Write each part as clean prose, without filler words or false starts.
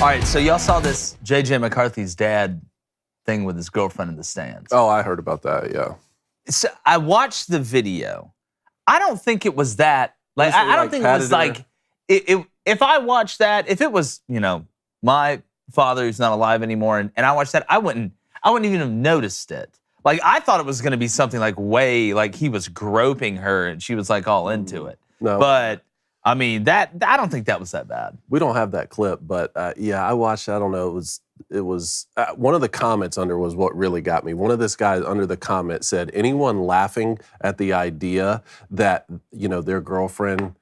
right, so y'all saw this J.J. McCarthy's dad thing with his girlfriend in the stands. Oh, I heard about that, yeah. So I watched the video. I don't think it was that. Like, I don't think it was like, if I watched that, if it was, you know, my father who's not alive anymore, and I watched that, I wouldn't even have noticed it. Like, I thought it was going to be something like like he was groping her and she was like all into it. No. But I mean, I don't think that was that bad. We don't have that clip, but yeah, I watched. I don't know. It was one of the comments under was what really got me. One of this guys under the comment said, anyone laughing at the idea that, you know, their girlfriend,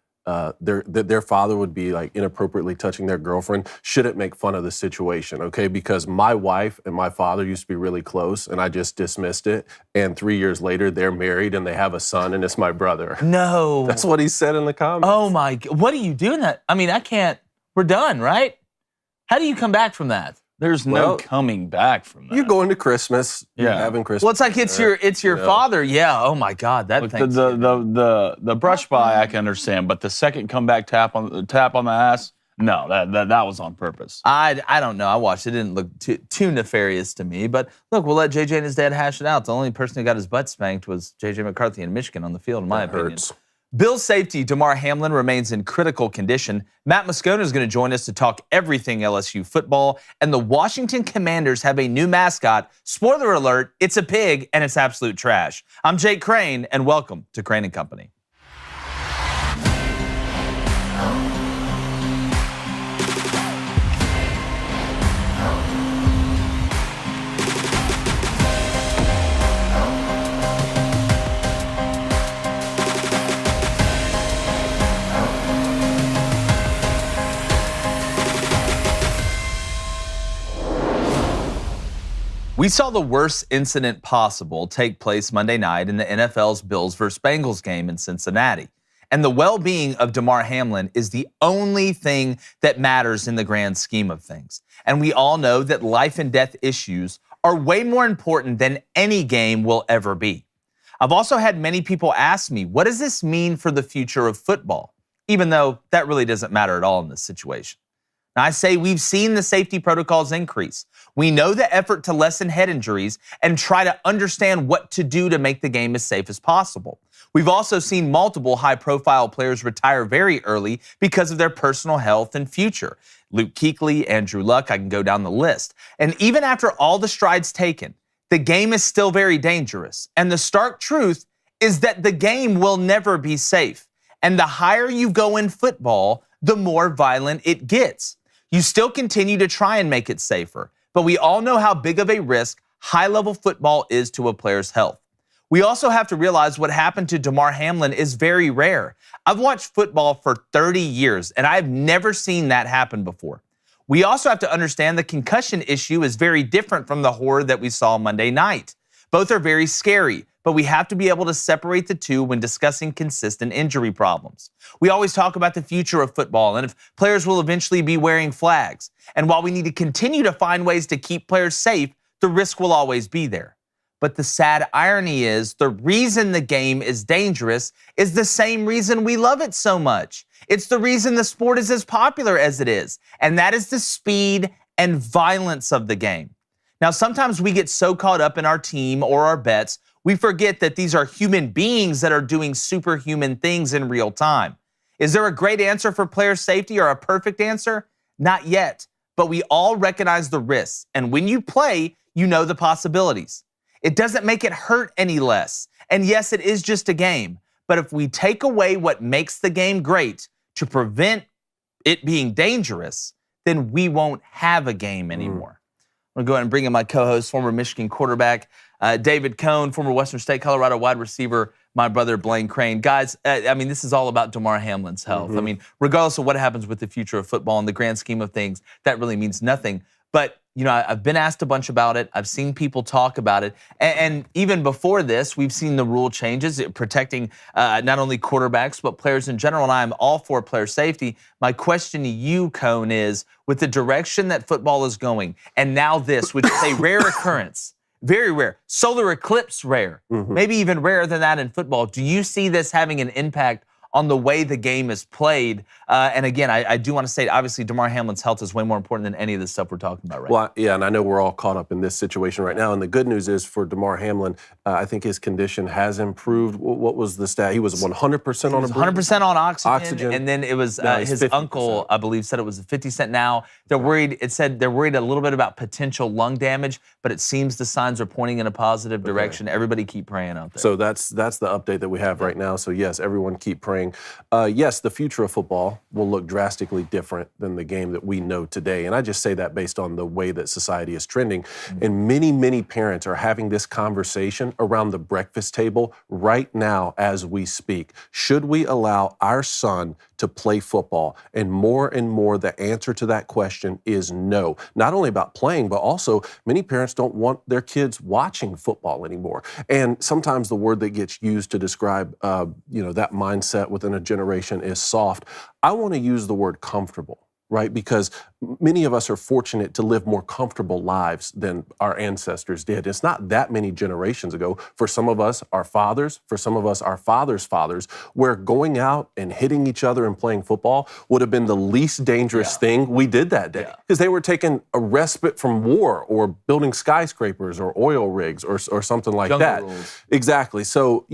their father would be like inappropriately touching their girlfriend shouldn't make fun of the situation, okay? Because my wife and my father used to be really close, and I just dismissed it. And 3 years later, they're married and they have a son, and it's my brother. No. That's what he said in the comments. Oh my God. What are you doing that? I mean, I can't. We're done, right? How do you come back from that? There's no coming back from that. You're going to Christmas. Yeah. You're having Christmas. Well, it's like it's your father. Yeah. Oh my God. That thing. The brush by I can understand, but the second comeback tap on the ass, no, that was on purpose. I don't know. I watched it. It didn't look too nefarious to me. But look, we'll let JJ and his dad hash it out. The only person who got his butt spanked was JJ McCarthy in Michigan on the field, in my opinion. Hurts. Bills safety Damar Hamlin remains in critical condition. Matt Moscona is going to join us to talk everything LSU football. And the Washington Commanders have a new mascot. Spoiler alert, it's a pig and it's absolute trash. I'm Jake Crane, and welcome to Crane & Company. We saw the worst incident possible take place Monday night in the NFL's Bills vs. Bengals game in Cincinnati. And the well-being of Damar Hamlin is the only thing that matters in the grand scheme of things. And we all know that life and death issues are way more important than any game will ever be. I've also had many people ask me, what does this mean for the future of football? Even though that really doesn't matter at all in this situation. Now, I say we've seen the safety protocols increase. We know the effort to lessen head injuries and try to understand what to do to make the game as safe as possible. We've also seen multiple high-profile players retire very early because of their personal health and future. Luke Kuechly, Andrew Luck, I can go down the list. And even after all the strides taken, the game is still very dangerous. And the stark truth is that the game will never be safe. And the higher you go in football, the more violent it gets. You still continue to try and make it safer, but we all know how big of a risk high-level football is to a player's health. We also have to realize what happened to Damar Hamlin is very rare. I've watched football for 30 years, and I've never seen that happen before. We also have to understand the concussion issue is very different from the horror that we saw Monday night. Both are very scary, but we have to be able to separate the two when discussing consistent injury problems. We always talk about the future of football and if players will eventually be wearing flags. And while we need to continue to find ways to keep players safe, the risk will always be there. But the sad irony is the reason the game is dangerous is the same reason we love it so much. It's the reason the sport is as popular as it is, and that is the speed and violence of the game. Now, sometimes we get so caught up in our team or our bets, we forget that these are human beings that are doing superhuman things in real time. Is there a great answer for player safety or a perfect answer? Not yet, but we all recognize the risks, and when you play, you know the possibilities. It doesn't make it hurt any less. And yes, it is just a game. But if we take away what makes the game great to prevent it being dangerous, then we won't have a game anymore. I'm going to go ahead and bring in my co-host, former Michigan quarterback, David Cont, former Western State, Colorado wide receiver, my brother, Blaine Crane. Guys, I mean, this is all about Damar Hamlin's health. I mean, regardless of what happens with the future of football in the grand scheme of things, that really means nothing. But, you know, I've been asked a bunch about it. I've seen people talk about it. And even before this, we've seen the rule changes protecting not only quarterbacks, but players in general. And I'm all for player safety. My question to you, Cone, is with the direction that football is going, and now this, which is a rare occurrence, very rare, solar eclipse rare, maybe even rarer than that in football. Do you see this having an impact on the way the game is played. And again, I do want to say, obviously, Damar Hamlin's health is way more important than any of the stuff we're talking about right now. Well, yeah, and I know we're all caught up in this situation right now. And the good news is for Damar Hamlin, I think his condition has improved. What was the stat? He was 100% on a 100% on oxygen, and then it was his 50%. uncle, I believe, said it was 50% now. They're worried. It said they're worried a little bit about potential lung damage, but it seems the signs are pointing in a positive direction. Everybody keep praying out there. So that's the update that we have right now. So yes, everyone keep praying. Yes, the future of football will look drastically different than the game that we know today. And I just say that based on the way that society is trending. And many, many parents are having this conversation around the breakfast table right now as we speak. Should we allow our son to play football? And more, the answer to that question is no. Not only about playing, but also many parents don't want their kids watching football anymore. And sometimes the word that gets used to describe, that mindset within a generation is soft. I want to use the word comfortable. Right? Because many of us are fortunate to live more comfortable lives than our ancestors did. It's not that many generations ago. For some of us, our fathers, for some of us, our fathers' fathers, where going out and hitting each other and playing football would have been the least dangerous thing we did that day. Because they were taking a respite from war or building skyscrapers or oil rigs or something like that. Rules. Exactly. So,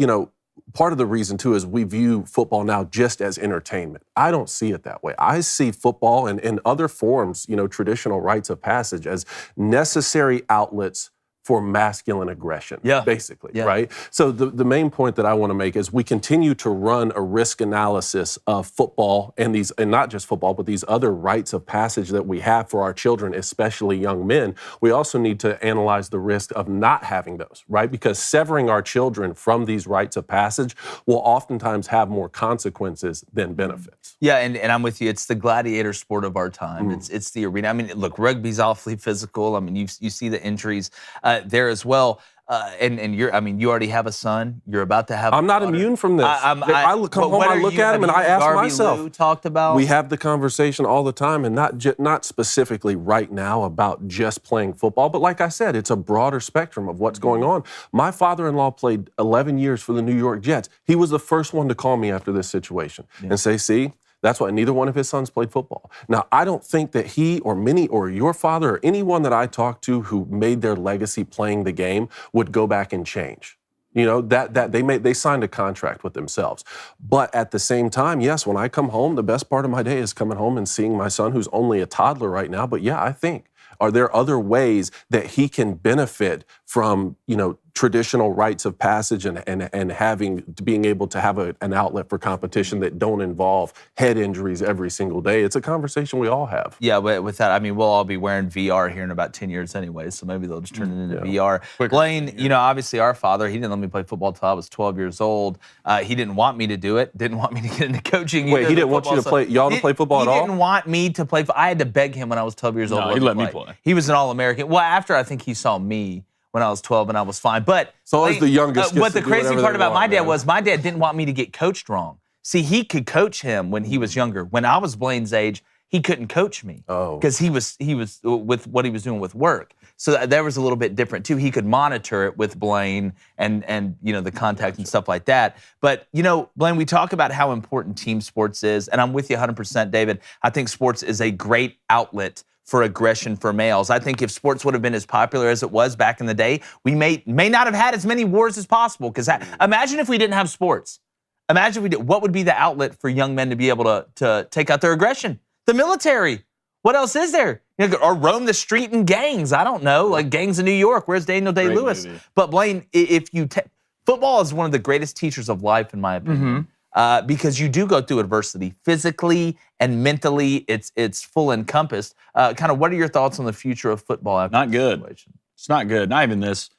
part of the reason, too, is we view football now just as entertainment. I don't see it that way. I see football and other forms, traditional rites of passage as necessary outlets for masculine aggression, basically, right? So the main point that I want to make is we continue to run a risk analysis of football and not just football, but these other rites of passage that we have for our children, especially young men. We also need to analyze the risk of not having those, right? Because severing our children from these rites of passage will oftentimes have more consequences than benefits. Yeah, and I'm with you. It's the gladiator sport of our time. It's the arena. I mean, look, rugby's awfully physical. I mean, you see the injuries there as well. And you already have a son. You're about to have. I'm not immune from this. I come home, I look at him, and I ask myself. Lou talked about. We have the conversation all the time, and not specifically right now about just playing football, but like I said, it's a broader spectrum of what's going on. My father-in-law played 11 years for the New York Jets. He was the first one to call me after this situation and say, "See, that's why neither one of his sons played football." Now, I don't think that he or many or your father or anyone that I talked to who made their legacy playing the game would go back and change. That they signed a contract with themselves. But at the same time, yes, when I come home, the best part of my day is coming home and seeing my son, who's only a toddler right now. But yeah, I think, are there other ways that he can benefit from, traditional rites of passage and being able to have an outlet for competition that don't involve head injuries every single day? It's a conversation we all have. Yeah, but with that, we'll all be wearing VR here in about 10 years anyway, so maybe they'll just turn it into VR. Blaine, obviously our father, he didn't let me play football until I was 12 years old. He didn't want me to do it, didn't want me to get into coaching. Wait, he didn't want you to play, to play football at all? He didn't want me to play. I had to beg him when I was 12 years old. No, he let me play. He was an All-American. Well, after I think he saw me when I was 12 and I was fine. But so as the youngest, but the crazy part about my dad was my dad didn't want me to get coached wrong. See, he could coach him when he was younger. When I was Blaine's age, he couldn't coach me because he was with what he was doing with work. So there was a little bit different too. He could monitor it with Blaine and the contact and stuff like that. But Blaine, we talk about how important team sports is, and I'm with you 100%, David. I think sports is a great outlet for aggression for males. I think if sports would have been as popular as it was back in the day, we may not have had as many wars as possible. Because imagine if we didn't have sports. Imagine if we did. What would be the outlet for young men to be able to take out their aggression? The military. What else is there? Or roam the street in gangs. I don't know, like gangs in New York. Where's Daniel Day-Lewis? But Blaine, if you football is one of the greatest teachers of life, in my opinion. Because you do go through adversity physically and mentally. It's full encompassed. Kind of, what are your thoughts on the future of football? After not good. Situation? It's not good. Not even this.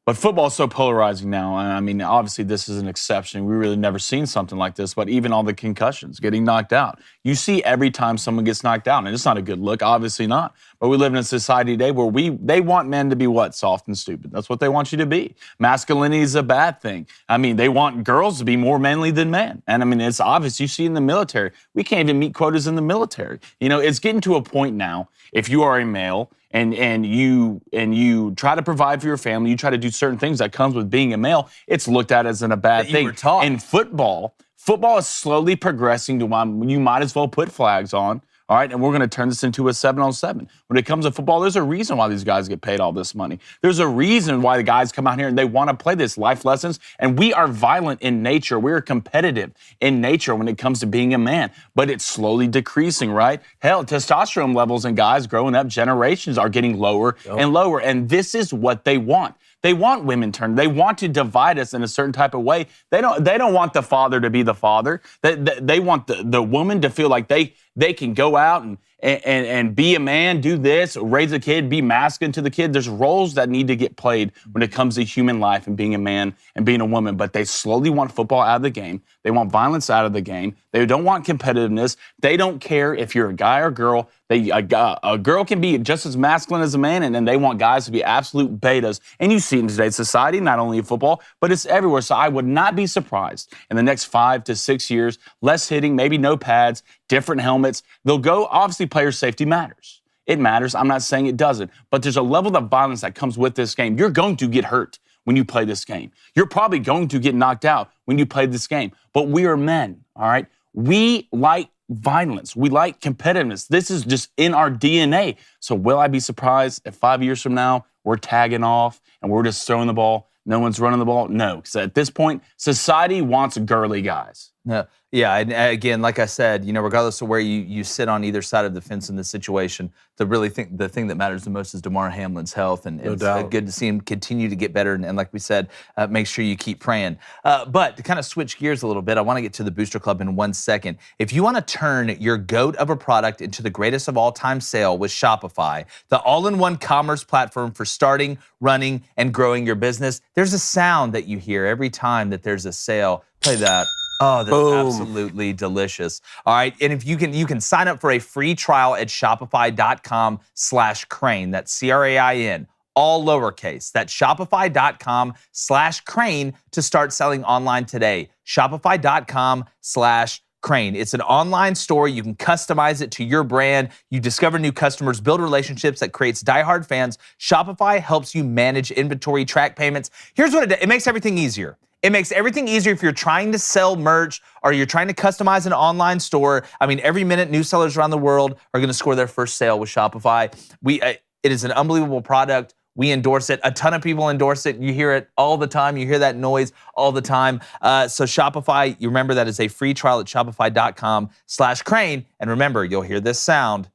But football is so polarizing now. Obviously this is an exception. We really never seen something like this. But even all the concussions, getting knocked out. You see every time someone gets knocked out, and it's not a good look. Obviously not. But we live in a society today where they want men to be what? Soft and stupid. That's what they want you to be. Masculinity is a bad thing. They want girls to be more manly than men. And it's obvious. You see in the military, we can't even meet quotas in the military. It's getting to a point now, if you are a male and you try to provide for your family, you try to do certain things that comes with being a male, it's looked at as a bad thing. You were taught. In football Football is slowly progressing to why you might as well put flags on. All right, and we're going to turn this into a 7-on-7. When it comes to football, there's a reason why these guys get paid all this money. There's a reason why the guys come out here and they want to play this life lessons. And we are violent in nature. We are competitive in nature when it comes to being a man. But it's slowly decreasing, right? Hell, testosterone levels in guys growing up, generations are getting lower and lower. And this is what they want. They want women turned. They want to divide us in a certain type of way. They don't want the father to be the father. They want the woman to feel like they can go out and be a man, do this, raise a kid, be masculine to the kid. There's roles that need to get played when it comes to human life and being a man and being a woman. But they slowly want football out of the game. They want violence out of the game. They don't want competitiveness. They don't care if you're a guy or girl. A girl can be just as masculine as a man, and then they want guys to be absolute betas. And you see it in today's society, not only in football, but it's everywhere. So I would not be surprised in the next 5 to 6 years, less hitting, maybe no pads, different helmets. They'll go, obviously, player safety matters. It matters. I'm not saying it doesn't. But there's a level of violence that comes with this game. You're going to get hurt when you play this game. You're probably going to get knocked out when you play this game. But we are men, all right? We like violence. We like competitiveness. This is just in our DNA. So will I be surprised if 5 years from now we're tagging off and we're just throwing the ball? No one's running the ball? No, because at this point, society wants girly guys. No. Yeah, and again, like I said, regardless of where you sit on either side of the fence in this situation, the thing that matters the most is Damar Hamlin's health, and it's good to see him continue to get better. And like we said, make sure you keep praying. But to kind of switch gears a little bit, I want to get to the Booster Club in 1 second. If you want to turn your goat of a product into the greatest of all time sale with Shopify, the all-in-one commerce platform for starting, running, and growing your business, there's a sound that you hear every time that there's a sale. Play that. Oh, that's absolutely delicious. All right, and if you can sign up for a free trial at shopify.com/crane. That's CRAIN, all lowercase. That's shopify.com/crane to start selling online today. Shopify.com/crane. It's an online store. You can customize it to your brand. You discover new customers, build relationships that creates diehard fans. Shopify helps you manage inventory, track payments. Here's what it does. It makes everything easier. It makes everything easier if you're trying to sell merch or you're trying to customize an online store. I mean, every minute, new sellers around the world are going to score their first sale with Shopify. It is an unbelievable product. We endorse it. A ton of people endorse it. You hear it all the time. You hear that noise all the time. So Shopify, you remember that is a free trial at shopify.com/crane. And remember, you'll hear this sound.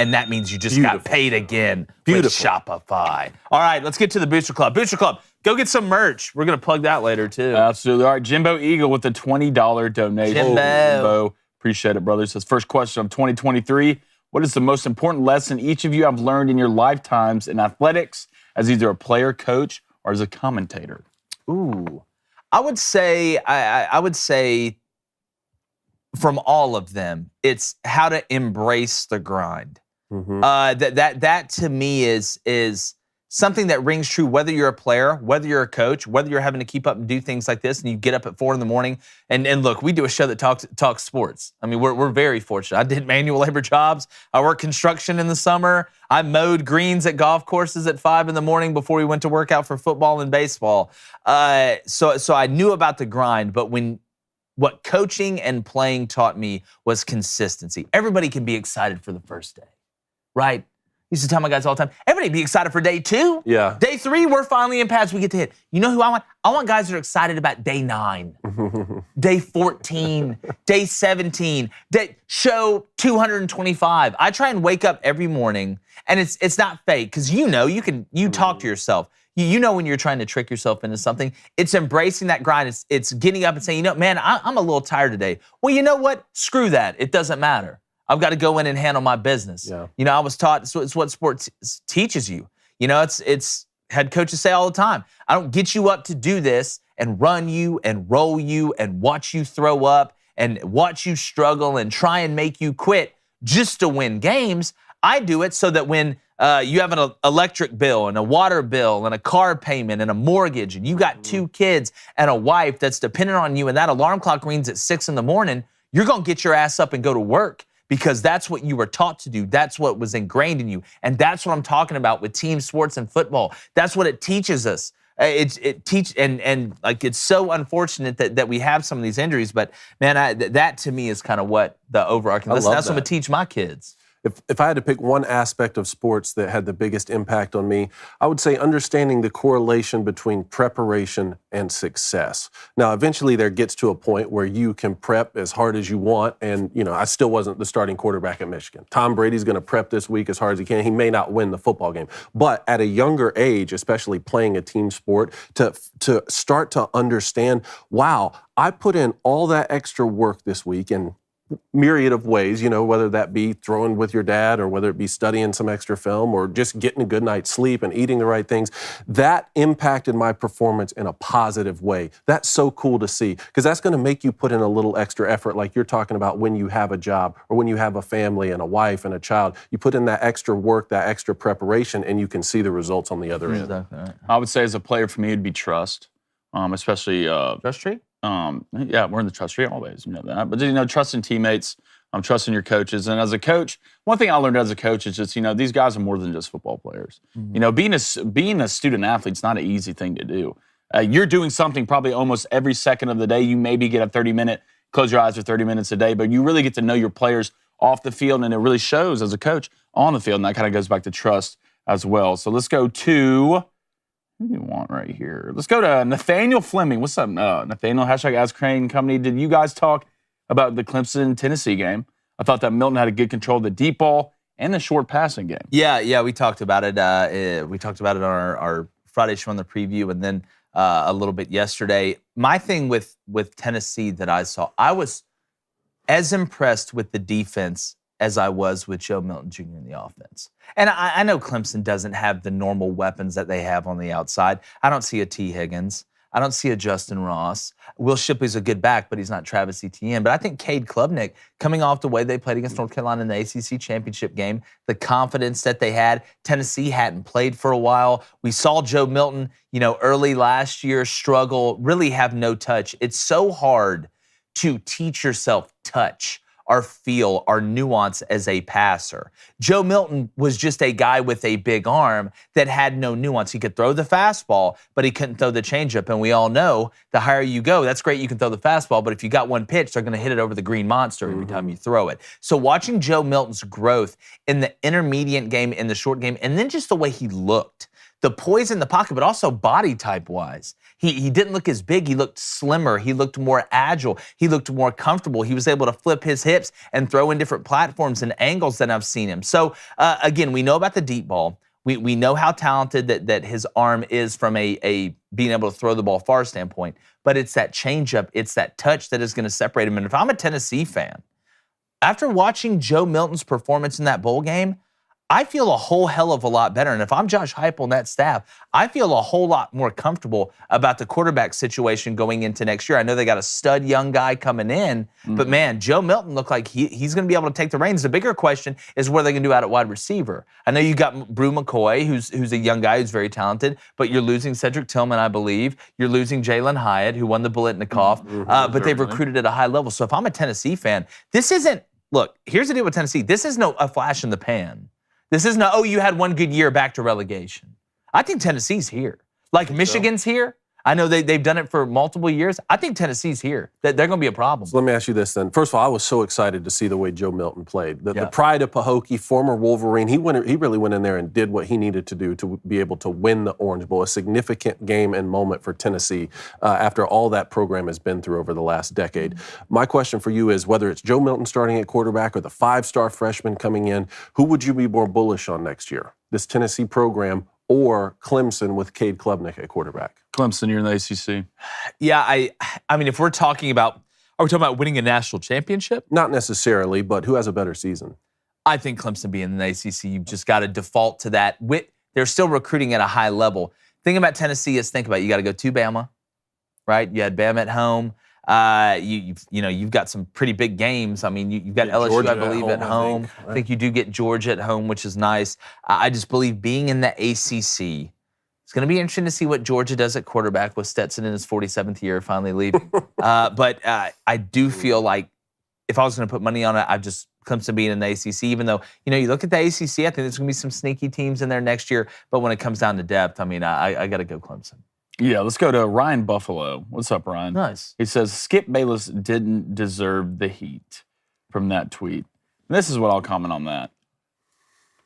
And that means you just got paid again with Shopify. All right, let's get to the Booster Club. Booster Club, go get some merch. We're going to plug that later, too. Absolutely. All right, Jimbo Eagle with the $20 donation. Jimbo. Appreciate it, brother. Says, first question of 2023, what is the most important lesson each of you have learned in your lifetimes in athletics as either a player, coach, or as a commentator? Ooh. I would say from all of them, it's how to embrace the grind. Mm-hmm. That to me is something that rings true, whether you're a player, whether you're a coach, whether you're having to keep up and do things like this, and you get up at 4 a.m. And look, we do a show that talks sports. I mean, we're very fortunate. I did manual labor jobs. I worked construction in the summer. I mowed greens at golf courses at 5 a.m. before we went to work out for football and baseball. So I knew about the grind, but what coaching and playing taught me was consistency. Everybody can be excited for the first day, right? I used to tell my guys all the time, everybody be excited for day 2. Yeah. Day 3, we're finally in pads, we get to hit. You know who I want? I want guys that are excited about day 9, day 14, day 17, show 225. I try and wake up every morning, and it's not fake, because you talk to yourself. You know when you're trying to trick yourself into something. It's embracing that grind. It's getting up and saying, man, I'm a little tired today. Well, you know what? Screw that. It doesn't matter. I've got to go in and handle my business. Yeah. I was taught it's what sports teaches you. It's head coaches say all the time, I don't get you up to do this and run you and roll you and watch you throw up and watch you struggle and try and make you quit just to win games. I do it so that when you have an electric bill and a water bill and a car payment and a mortgage and you got 2 kids and a wife that's dependent on you and that alarm clock rings at 6 a.m, you're going to get your ass up and go to work because that's what you were taught to do. That's what was ingrained in you. And that's what I'm talking about with team sports and football. That's what it teaches us. It's so unfortunate that we have some of these injuries. But man, that to me is kind of what the overarching. That's what I'm gonna teach my kids. If I had to pick one aspect of sports that had the biggest impact on me, I would say understanding the correlation between preparation and success. Now, eventually there gets to a point where you can prep as hard as you want, and I still wasn't the starting quarterback at Michigan. Tom Brady's going to prep this week as hard as he can. He may not win the football game, but at a younger age, especially playing a team sport, to start to understand, wow, I put in all that extra work this week, and myriad of ways, whether that be throwing with your dad or whether it be studying some extra film or just getting a good night's sleep and eating the right things, that impacted my performance in a positive way. That's so cool to see because that's going to make you put in a little extra effort like you're talking about when you have a job or when you have a family and a wife and a child. You put in that extra work, that extra preparation, and you can see the results on the other end. Exactly right. I would say as a player for me, it'd be trust, especially Trust tree? Yeah, we're in the trust tree always, that. But trusting teammates, trusting your coaches, and as a coach, one thing I learned as a coach is just these guys are more than just football players. Mm-hmm. Being a student athlete's not an easy thing to do. You're doing something probably almost every second of the day. You maybe get a 30-minute, close your eyes for 30 minutes a day, but you really get to know your players off the field, and it really shows as a coach on the field, and that kind of goes back to trust as well. So let's go to. Who do you want right here? Let's go to Nathaniel Fleming. What's up, Nathaniel? Hashtag Ask Crane Company. Did you guys talk about the Clemson-Tennessee game? I thought that Milton had a good control of the deep ball and the short passing game. Yeah, we talked about it. We talked about it on our Friday show on the preview, and then a little bit yesterday. My thing with Tennessee that I saw, I was as impressed with the defense as I was with Joe Milton Jr. in the offense. And I know Clemson doesn't have the normal weapons that they have on the outside. I don't see a T. Higgins. I don't see a Justin Ross. Will Shipley's a good back, but he's not Travis Etienne. But I think Cade Klubnik, coming off the way they played against North Carolina in the ACC championship game, the confidence that they had, Tennessee hadn't played for a while. We saw Joe Milton, early last year struggle, really have no touch. It's so hard to teach yourself touch, our feel, our nuance as a passer. Joe Milton was just a guy with a big arm that had no nuance. He could throw the fastball, but he couldn't throw the changeup. And we all know the higher you go, that's great, you can throw the fastball, but if you got one pitch, they're going to hit it over the green monster every time you throw it. So watching Joe Milton's growth in the intermediate game, in the short game, and then just the way he looked, the poise in the pocket, but also body type-wise. He didn't look as big. He looked slimmer. He looked more agile. He looked more comfortable. He was able to flip his hips and throw in different platforms and angles than I've seen him. So, again, we know about the deep ball. We know how talented that his arm is from a being able to throw the ball far standpoint. But it's that changeup, it's that touch that is going to separate him. And if I'm a Tennessee fan, after watching Joe Milton's performance in that bowl game, I feel a whole hell of a lot better. And if I'm Josh Heupel and that staff, I feel a whole lot more comfortable about the quarterback situation going into next year. I know they got a stud young guy coming in, but man, Joe Milton looked like he's going to be able to take the reins. The bigger question is what are they going to do out at wide receiver? I know you got Brew McCoy, who's a young guy who's very talented, but you're losing Cedric Tillman, I believe. You're losing Jalen Hyatt, who won the Biletnikoff, but they've recruited at a high level. So if I'm a Tennessee fan, this isn't, look, here's the deal with Tennessee. This is a flash in the pan. This isn't you had one good year back to relegation. I think Tennessee's here. Like Michigan's here. I know they've done it for multiple years. I think Tennessee's here. They're going to be a problem. So let me ask you this then. First of all, I was so excited to see the way Joe Milton played. The pride of Pahokee, former Wolverine, he really went in there and did what he needed to do to be able to win the Orange Bowl, a significant game and moment for Tennessee after all that program has been through over the last decade. My question for you is whether it's Joe Milton starting at quarterback or the 5-star freshman coming in, who would you be more bullish on next year? This Tennessee program or Clemson with Cade Klubnik at quarterback? Clemson, you're in the ACC. Yeah, I mean, if are we talking about winning a national championship? Not necessarily, but who has a better season? I think Clemson being in the ACC, you've just got to default to that. They're still recruiting at a high level. Thing about Tennessee is you got to go to Bama, right? You had Bama at home. You've got some pretty big games. I mean, you've got LSU, Georgia I believe, at home. I think you do get Georgia at home, which is nice. I just believe being in the ACC, it's going to be interesting to see what Georgia does at quarterback with Stetson in his 47th year finally leaving. But I do feel like if I was going to put money on it, Clemson being in the ACC, even though, you look at the ACC, I think there's going to be some sneaky teams in there next year. But when it comes down to depth, I mean, I got to go Clemson. Yeah, let's go to Ryan Buffalo. What's up, Ryan? Nice. He says, Skip Bayless didn't deserve the heat from that tweet. And this is what I'll comment on that.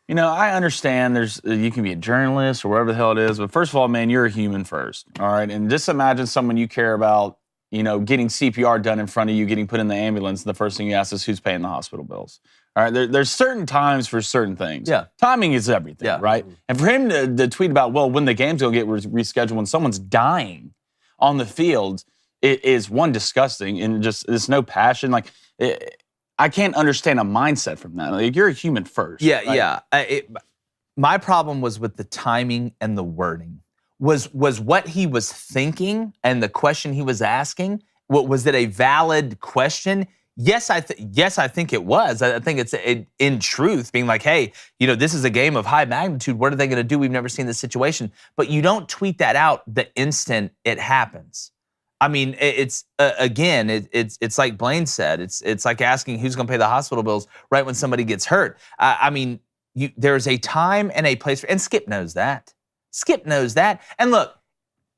You know, I understand you can be a journalist or whatever the hell it is, but first of all, man, you're a human first, all right? And just imagine someone you care about, you know, getting CPR done in front of you, getting put in the ambulance, and the first thing you ask is who's paying the hospital bills. All right, there's certain times for certain things. Yeah. Timing is everything, right? And for him to tweet about, well, when the game's going to get rescheduled, when someone's dying on the field, it is, one, disgusting, and just, there's no passion. Like, I can't understand a mindset from that. Like, you're a human first. Yeah, right? yeah. My problem was with the timing and the wording. Was what he was thinking and the question he was asking, was it a valid question? Yes, I think it was. I think it's in truth being like, hey, you know, this is a game of high magnitude. What are they going to do? We've never seen this situation. But you don't tweet that out the instant it happens. I mean, it's again, it's like Blaine said. It's like asking who's going to pay the hospital bills right when somebody gets hurt. I mean, there's a time and a place and Skip knows that. Skip knows that. And look,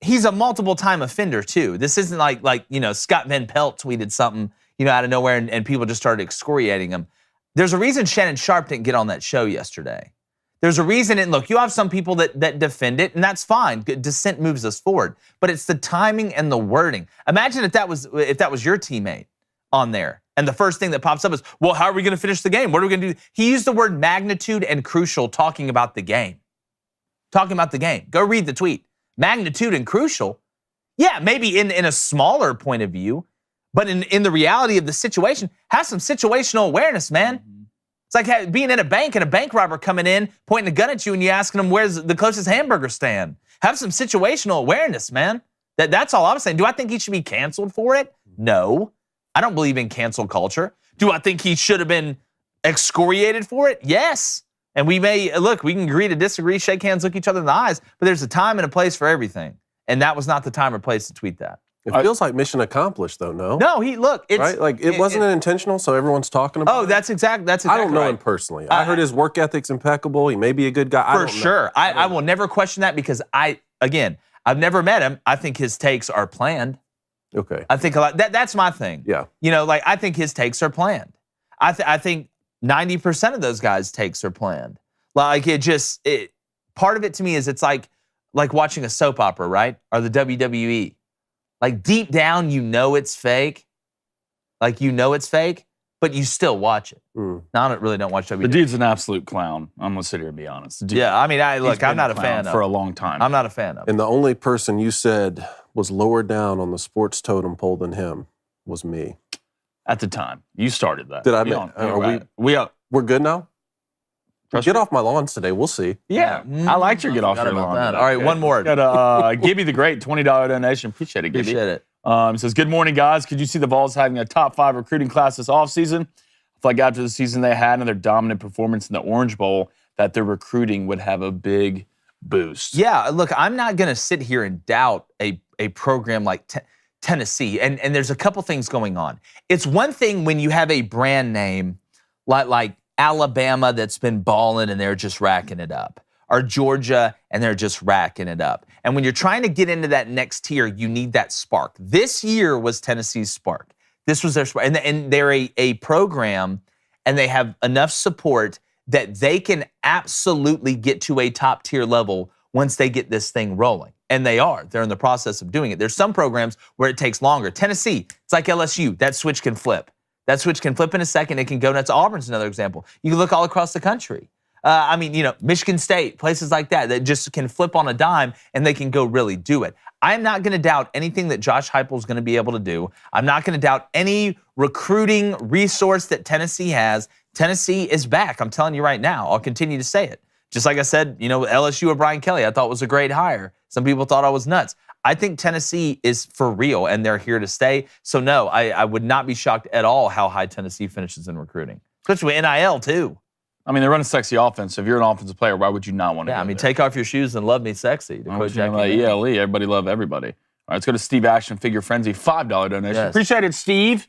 he's a multiple-time offender too. This isn't like you know, Scott Van Pelt tweeted something, you know, out of nowhere and people just started excoriating him. There's a reason Shannon Sharp didn't get on that show yesterday. There's a reason, and look, you have some people that defend it, and that's fine. Dissent moves us forward. But it's the timing and the wording. Imagine if that was your teammate on there, and the first thing that pops up is, well, how are we going to finish the game? What are we going to do? He used the word magnitude and crucial talking about the game. Talking about the game. Go read the tweet. Magnitude and crucial. Yeah, maybe in a smaller point of view, but in the reality of the situation, have some situational awareness, man. Mm-hmm. It's like being in a bank and a bank robber coming in, pointing a gun at you and you asking him where's the closest hamburger stand. Have some situational awareness, man. That's all I'm saying. Do I think he should be canceled for it? No. I don't believe in cancel culture. Do I think he should have been excoriated for it? Yes. And we can agree to disagree, shake hands, look each other in the eyes, but there's a time and a place for everything. And that was not the time or place to tweet that. It feels like mission accomplished, though, no? No, it's... Right? Like, it wasn't intentional, so everyone's talking about it? That's exactly I don't know right. him personally. I heard his work ethic's impeccable. He may be a good guy. For sure. I will never question that because I've never met him. I think his takes are planned. Okay. I think a lot. That's my thing. Yeah. You know, like, I think his takes are planned. I think 90% of those guys' takes are planned. Like, part of it to me is it's like watching a soap opera, right? Or the WWE. Like, deep down, you know it's fake. Like, you know it's fake, but you still watch it. Now, I really don't watch WWE. The dude's an absolute clown. I'm going to sit here and be honest. Yeah, I mean, I'm not a fan of for a long time. I'm not a fan of And the only person you said was lower down on the sports totem pole than him was me. At the time. You started that. Did I? We're good now? Get off my lawns today. We'll see. Yeah. I liked your get off your lawn. All right, one more. Got Gibby the Great, $20 donation. Appreciate it, Gibby. Appreciate it. It says, good morning, guys. Could you see the Vols having a top 5 recruiting class this offseason? I feel like after the season they had and their dominant performance in the Orange Bowl, that their recruiting would have a big boost. Yeah, look, I'm not going to sit here and doubt a program like Tennessee. And there's a couple things going on. It's one thing when you have a brand name like Alabama that's been balling and they're just racking it up, or Georgia and they're just racking it up. And when you're trying to get into that next tier, you need that spark. This year was Tennessee's spark. This was their spark. And they're a program and they have enough support that they can absolutely get to a top tier level once they get this thing rolling. And they are. They're in the process of doing it. There's some programs where it takes longer. Tennessee, it's like LSU. That switch can flip. That switch can flip in a second. It can go nuts. Auburn's another example. You can look all across the country. I mean, you know, Michigan State, places like that just can flip on a dime and they can go really do it. I'm not going to doubt anything that Josh Heupel's going to be able to do. I'm not going to doubt any recruiting resource that Tennessee has. Tennessee is back. I'm telling you right now. I'll continue to say it. Just like I said, you know, LSU or Brian Kelly, I thought was a great hire. Some people thought I was nuts. I think Tennessee is for real, and they're here to stay. So, no, I would not be shocked at all how high Tennessee finishes in recruiting, especially with NIL, too. I mean, they run a sexy offense. If you're an offensive player, why would you not want to I mean, take off your shoes and love me sexy. ELE, everybody love everybody. All right, let's go to Steve Action, Figure Frenzy, $5 donation. Yes. Appreciate it, Steve.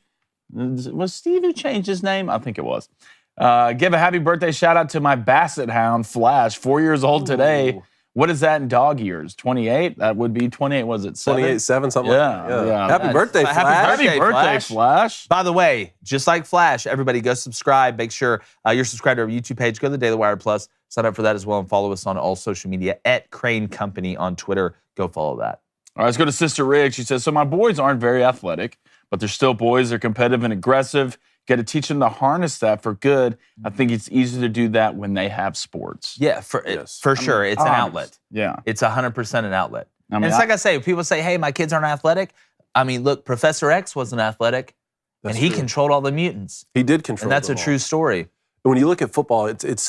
Was Steve who changed his name? I think it was. Give a happy birthday shout out to my Basset Hound, Flash, 4 years old today. What is that in dog years? 28? That would be 28. Was it 28-7, something like that. Yeah. Happy birthday, Flash. Happy birthday, Flash. By the way, just like Flash, everybody go subscribe. Make sure you're subscribed to our YouTube page. Go to the Daily Wire Plus. Sign up for that as well and follow us on all social media at Crane Company on Twitter. Go follow that. All right, let's go to Sister Riggs. She says, so my boys aren't very athletic, but they're still boys. They're competitive and aggressive. Got to teach them to harness that for good. I think it's easy to do that when they have sports. Yeah, for sure. It's an outlet. Yeah. It's 100% an outlet. I mean, and it's like I say, people say, hey, my kids aren't athletic. I mean, look, Professor X wasn't athletic, and he controlled all the mutants. He did control and that's them a all. true story. When you look at football, it's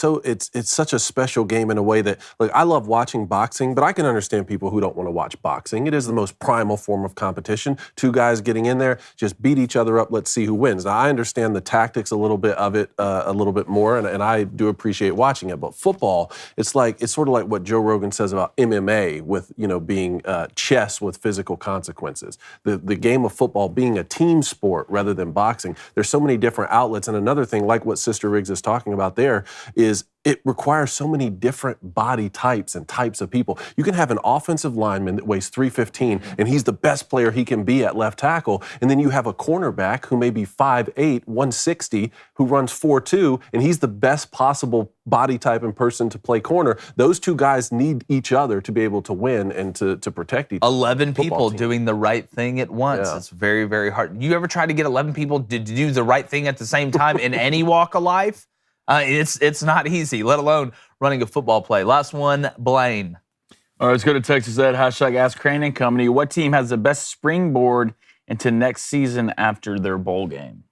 such a special game in a way that, like, I love watching boxing, but I can understand people who don't want to watch boxing. It is the most primal form of competition. Two guys getting in there, just beat each other up. Let's see who wins. Now, I understand the tactics a little bit of it, a little bit more, and I do appreciate watching it. But football, it's sort of like what Joe Rogan says about MMA, with being chess with physical consequences. The game of football being a team sport rather than boxing. There's so many different outlets, and another thing, like what Sister Riggs is talking about there, is it requires so many different body types and types of people. You can have an offensive lineman that weighs 315, and he's the best player he can be at left tackle, and then you have a cornerback who may be 5'8", 160, who runs 4'2", and he's the best possible body type and person to play corner. Those two guys need each other to be able to win and to protect each other. 11 people doing the right thing at once. Yeah. It's very, very hard. You ever try to get 11 people to do the right thing at the same time in any walk of life? It's not easy, let alone running a football play. Last one, Blaine. All right, let's go to Texas Ed. Hashtag Ask Crane and Company. What team has the best springboard into next season after their bowl game?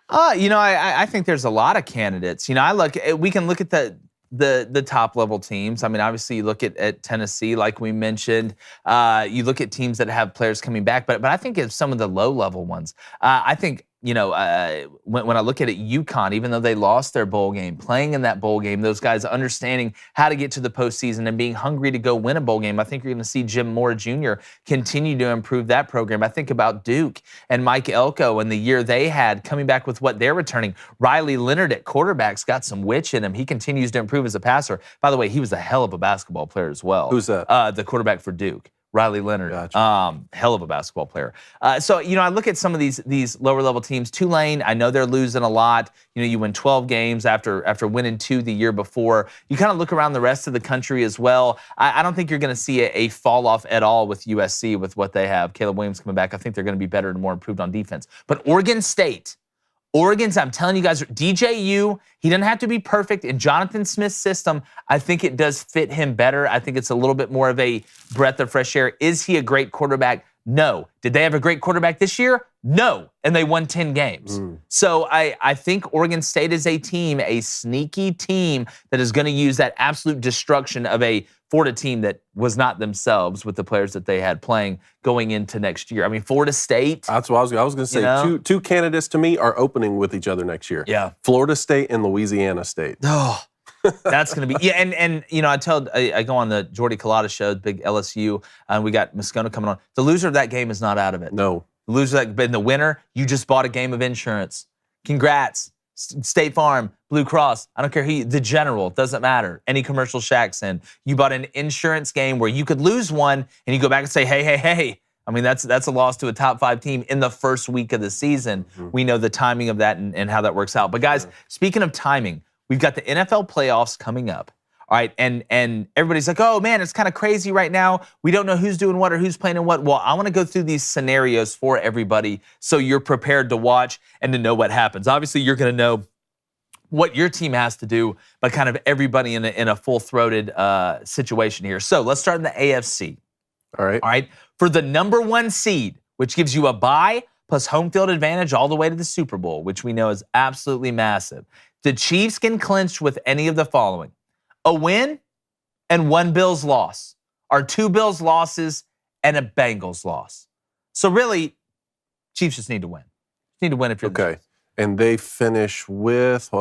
I think there's a lot of candidates. We can look at the top level teams. I mean, obviously you look at Tennessee, like we mentioned. You look at teams that have players coming back, but I think it's some of the low level ones. I think when I look at it, UConn, even though they lost their bowl game, playing in that bowl game, those guys understanding how to get to the postseason and being hungry to go win a bowl game. I think you're going to see Jim Moore Jr. continue to improve that program. I think about Duke and Mike Elko and the year they had, coming back with what they're returning. Riley Leonard at quarterback's got some witch in him. He continues to improve as a passer. By the way, he was a hell of a basketball player as well. Who's that? The quarterback for Duke. Riley Leonard, Gotcha. hell of a basketball player. So I look at some of these lower level teams. Tulane, I know they're losing a lot. You win 12 games after winning 2 the year before. You kind of look around the rest of the country as well. I don't think you're going to see a fall off at all with USC with what they have. Caleb Williams coming back. I think they're going to be better and more improved on defense. But Oregon's, I'm telling you guys, DJU, he doesn't have to be perfect. In Jonathan Smith's system, I think it does fit him better. I think it's a little bit more of a breath of fresh air. Is he a great quarterback? No. Did they have a great quarterback this year? No. And they won 10 games. So I think Oregon State is a team, a sneaky team that is going to use that absolute destruction of a Florida team that was not themselves with the players that they had playing going into next year. I mean, Florida State. That's what I was going to say. Two candidates to me are opening with each other next year. Yeah. Florida State and Louisiana State. Oh, that's going to be, and I go on the Jordy Culotta show, the big LSU, and we got Mascona coming on. The loser of that game is not out of it. No. The loser of that, in the winner, you just bought a game of insurance. Congrats. State Farm, Blue Cross, I don't care who the General, doesn't matter. Any commercial Shaq's in. You bought an insurance game where you could lose one and you go back and say, hey. I mean, that's a loss to a top 5 team in the first week of the season. We know the timing of that and how that works out. But guys, speaking of timing, we've got the NFL playoffs coming up. All right, and everybody's like, oh man, it's kind of crazy right now. We don't know who's doing what or who's playing in what. Well, I want to go through these scenarios for everybody so you're prepared to watch and to know what happens. Obviously, you're going to know what your team has to do, but kind of everybody in a full-throated situation here. So let's start in the AFC. All right. For the number 1 seed, which gives you a bye plus home field advantage all the way to the Super Bowl, which we know is absolutely massive. The Chiefs can clinch with any of the following: a win and 1 Bills loss, or 2 Bills losses and a Bengals loss. So really, Chiefs just need to win. Need to win if you're the Chiefs. And they finish with,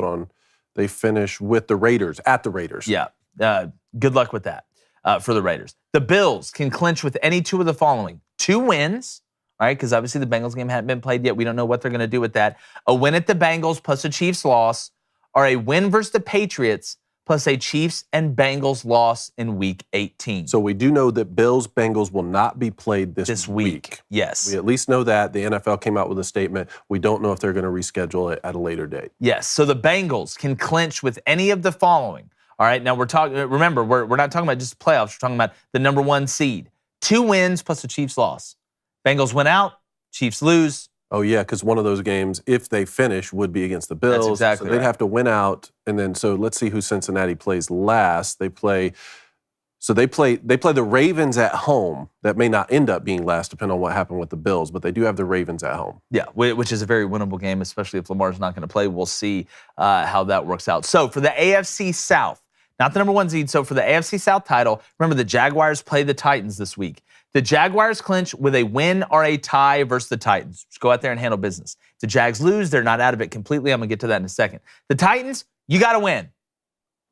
they finish with the Raiders, at the Raiders. Yeah, good luck with that for the Raiders. The Bills can clinch with any 2 of the following: 2 wins, all right, because obviously the Bengals game hadn't been played yet. We don't know what they're going to do with that. A win at the Bengals plus a Chiefs loss, or a win versus the Patriots plus a Chiefs and Bengals loss in Week 18. So we do know that Bills-Bengals will not be played this week. Yes. We at least know that. The NFL came out with a statement. We don't know if they're going to reschedule it at a later date. Yes. So the Bengals can clinch with any of the following. All right. Now we're talking. Remember, we're not talking about just playoffs. We're talking about the number 1 seed. 2 wins plus the Chiefs loss. Bengals win out. Chiefs lose. Oh, yeah, because one of those games, if they finish, would be against the Bills. That's exactly so they'd right. have to win out. And then, so let's see who Cincinnati plays last. They play the Ravens at home. That may not end up being last, depending on what happened with the Bills, but they do have the Ravens at home. Yeah, which is a very winnable game, especially if Lamar's not going to play. We'll see how that works out. So for the AFC South, not the number 1 seed, so for the AFC South title, remember the Jaguars play the Titans this week. The Jaguars clinch with a win or a tie versus the Titans. Just go out there and handle business. If the Jags lose, they're not out of it completely. I'm going to get to that in a second. The Titans, you got to win.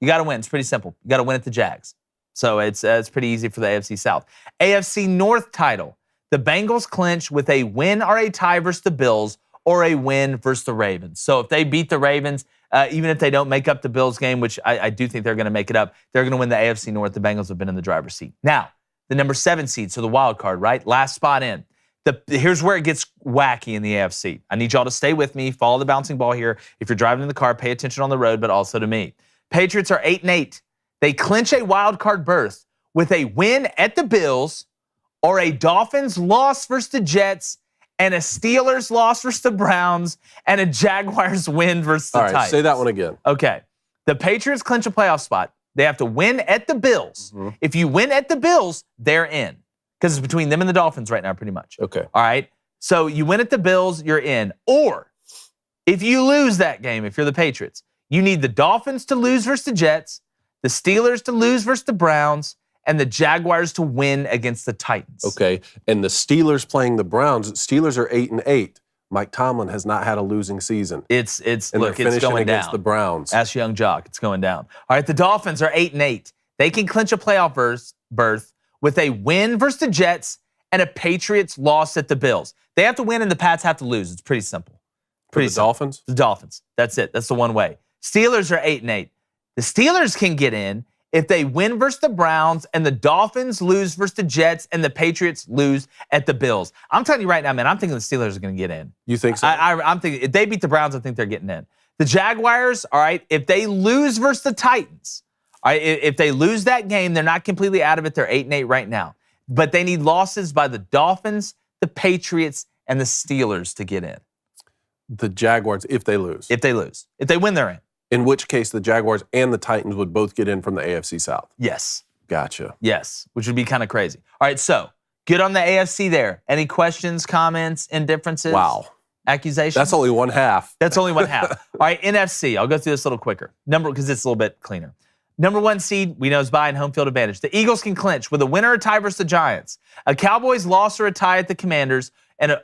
You got to win. It's pretty simple. You got to win at the Jags. So it's pretty easy for the AFC South. AFC North title. The Bengals clinch with a win or a tie versus the Bills or a win versus the Ravens. So if they beat the Ravens, even if they don't make up the Bills game, which I do think they're going to make it up, they're going to win the AFC North. The Bengals have been in the driver's seat. Now, the number 7 seed, so the wild card, right? Last spot in. Here's where it gets wacky in the AFC. I need y'all to stay with me, follow the bouncing ball here. If you're driving in the car, pay attention on the road, but also to me. Patriots are 8-8. They clinch a wild card berth with a win at the Bills or a Dolphins loss versus the Jets and a Steelers loss versus the Browns and a Jaguars win versus the Titans. All right, say that one again. Okay. The Patriots clinch a playoff spot. They have to win at the Bills. Mm-hmm. If you win at the Bills, they're in. Because it's between them and the Dolphins right now, pretty much. Okay. All right? So you win at the Bills, you're in. Or if you lose that game, if you're the Patriots, you need the Dolphins to lose versus the Jets, the Steelers to lose versus the Browns, and the Jaguars to win against the Titans. Okay. And the Steelers playing the Browns. Steelers are 8-8. Mike Tomlin has not had a losing season. It's and look, they're it's going against down. the Browns. Ask Young Jock, it's going down. All right, the Dolphins are 8-8. They can clinch a playoff berth with a win versus the Jets and a Patriots loss at the Bills. They have to win and the Pats have to lose. It's pretty simple. Pretty simple. Dolphins? The Dolphins. That's it. That's the one way. Steelers are 8-8. The Steelers can get in if they win versus the Browns and the Dolphins lose versus the Jets and the Patriots lose at the Bills. I'm telling you right now, man, I'm thinking the Steelers are going to get in. You think so? I'm thinking if they beat the Browns, I think they're getting in. The Jaguars, all right, if they lose versus the Titans, all right, if they lose that game, they're not completely out of it. They're 8-8 right now. But they need losses by the Dolphins, the Patriots, and the Steelers to get in. The Jaguars, if they lose. If they lose. If they win, they're in. In which case, the Jaguars and the Titans would both get in from the AFC South. Yes. Gotcha. Yes, which would be kind of crazy. All right, so good on the AFC there. Any questions, comments, indifferences? Wow. Accusations? That's only one half. That's only one half. All right, NFC. I'll go through this a little quicker. Because it's a little bit cleaner. Number 1 seed, we know is buying home field advantage. The Eagles can clinch with a winner or tie versus the Giants, a Cowboys loss or a tie at the Commanders,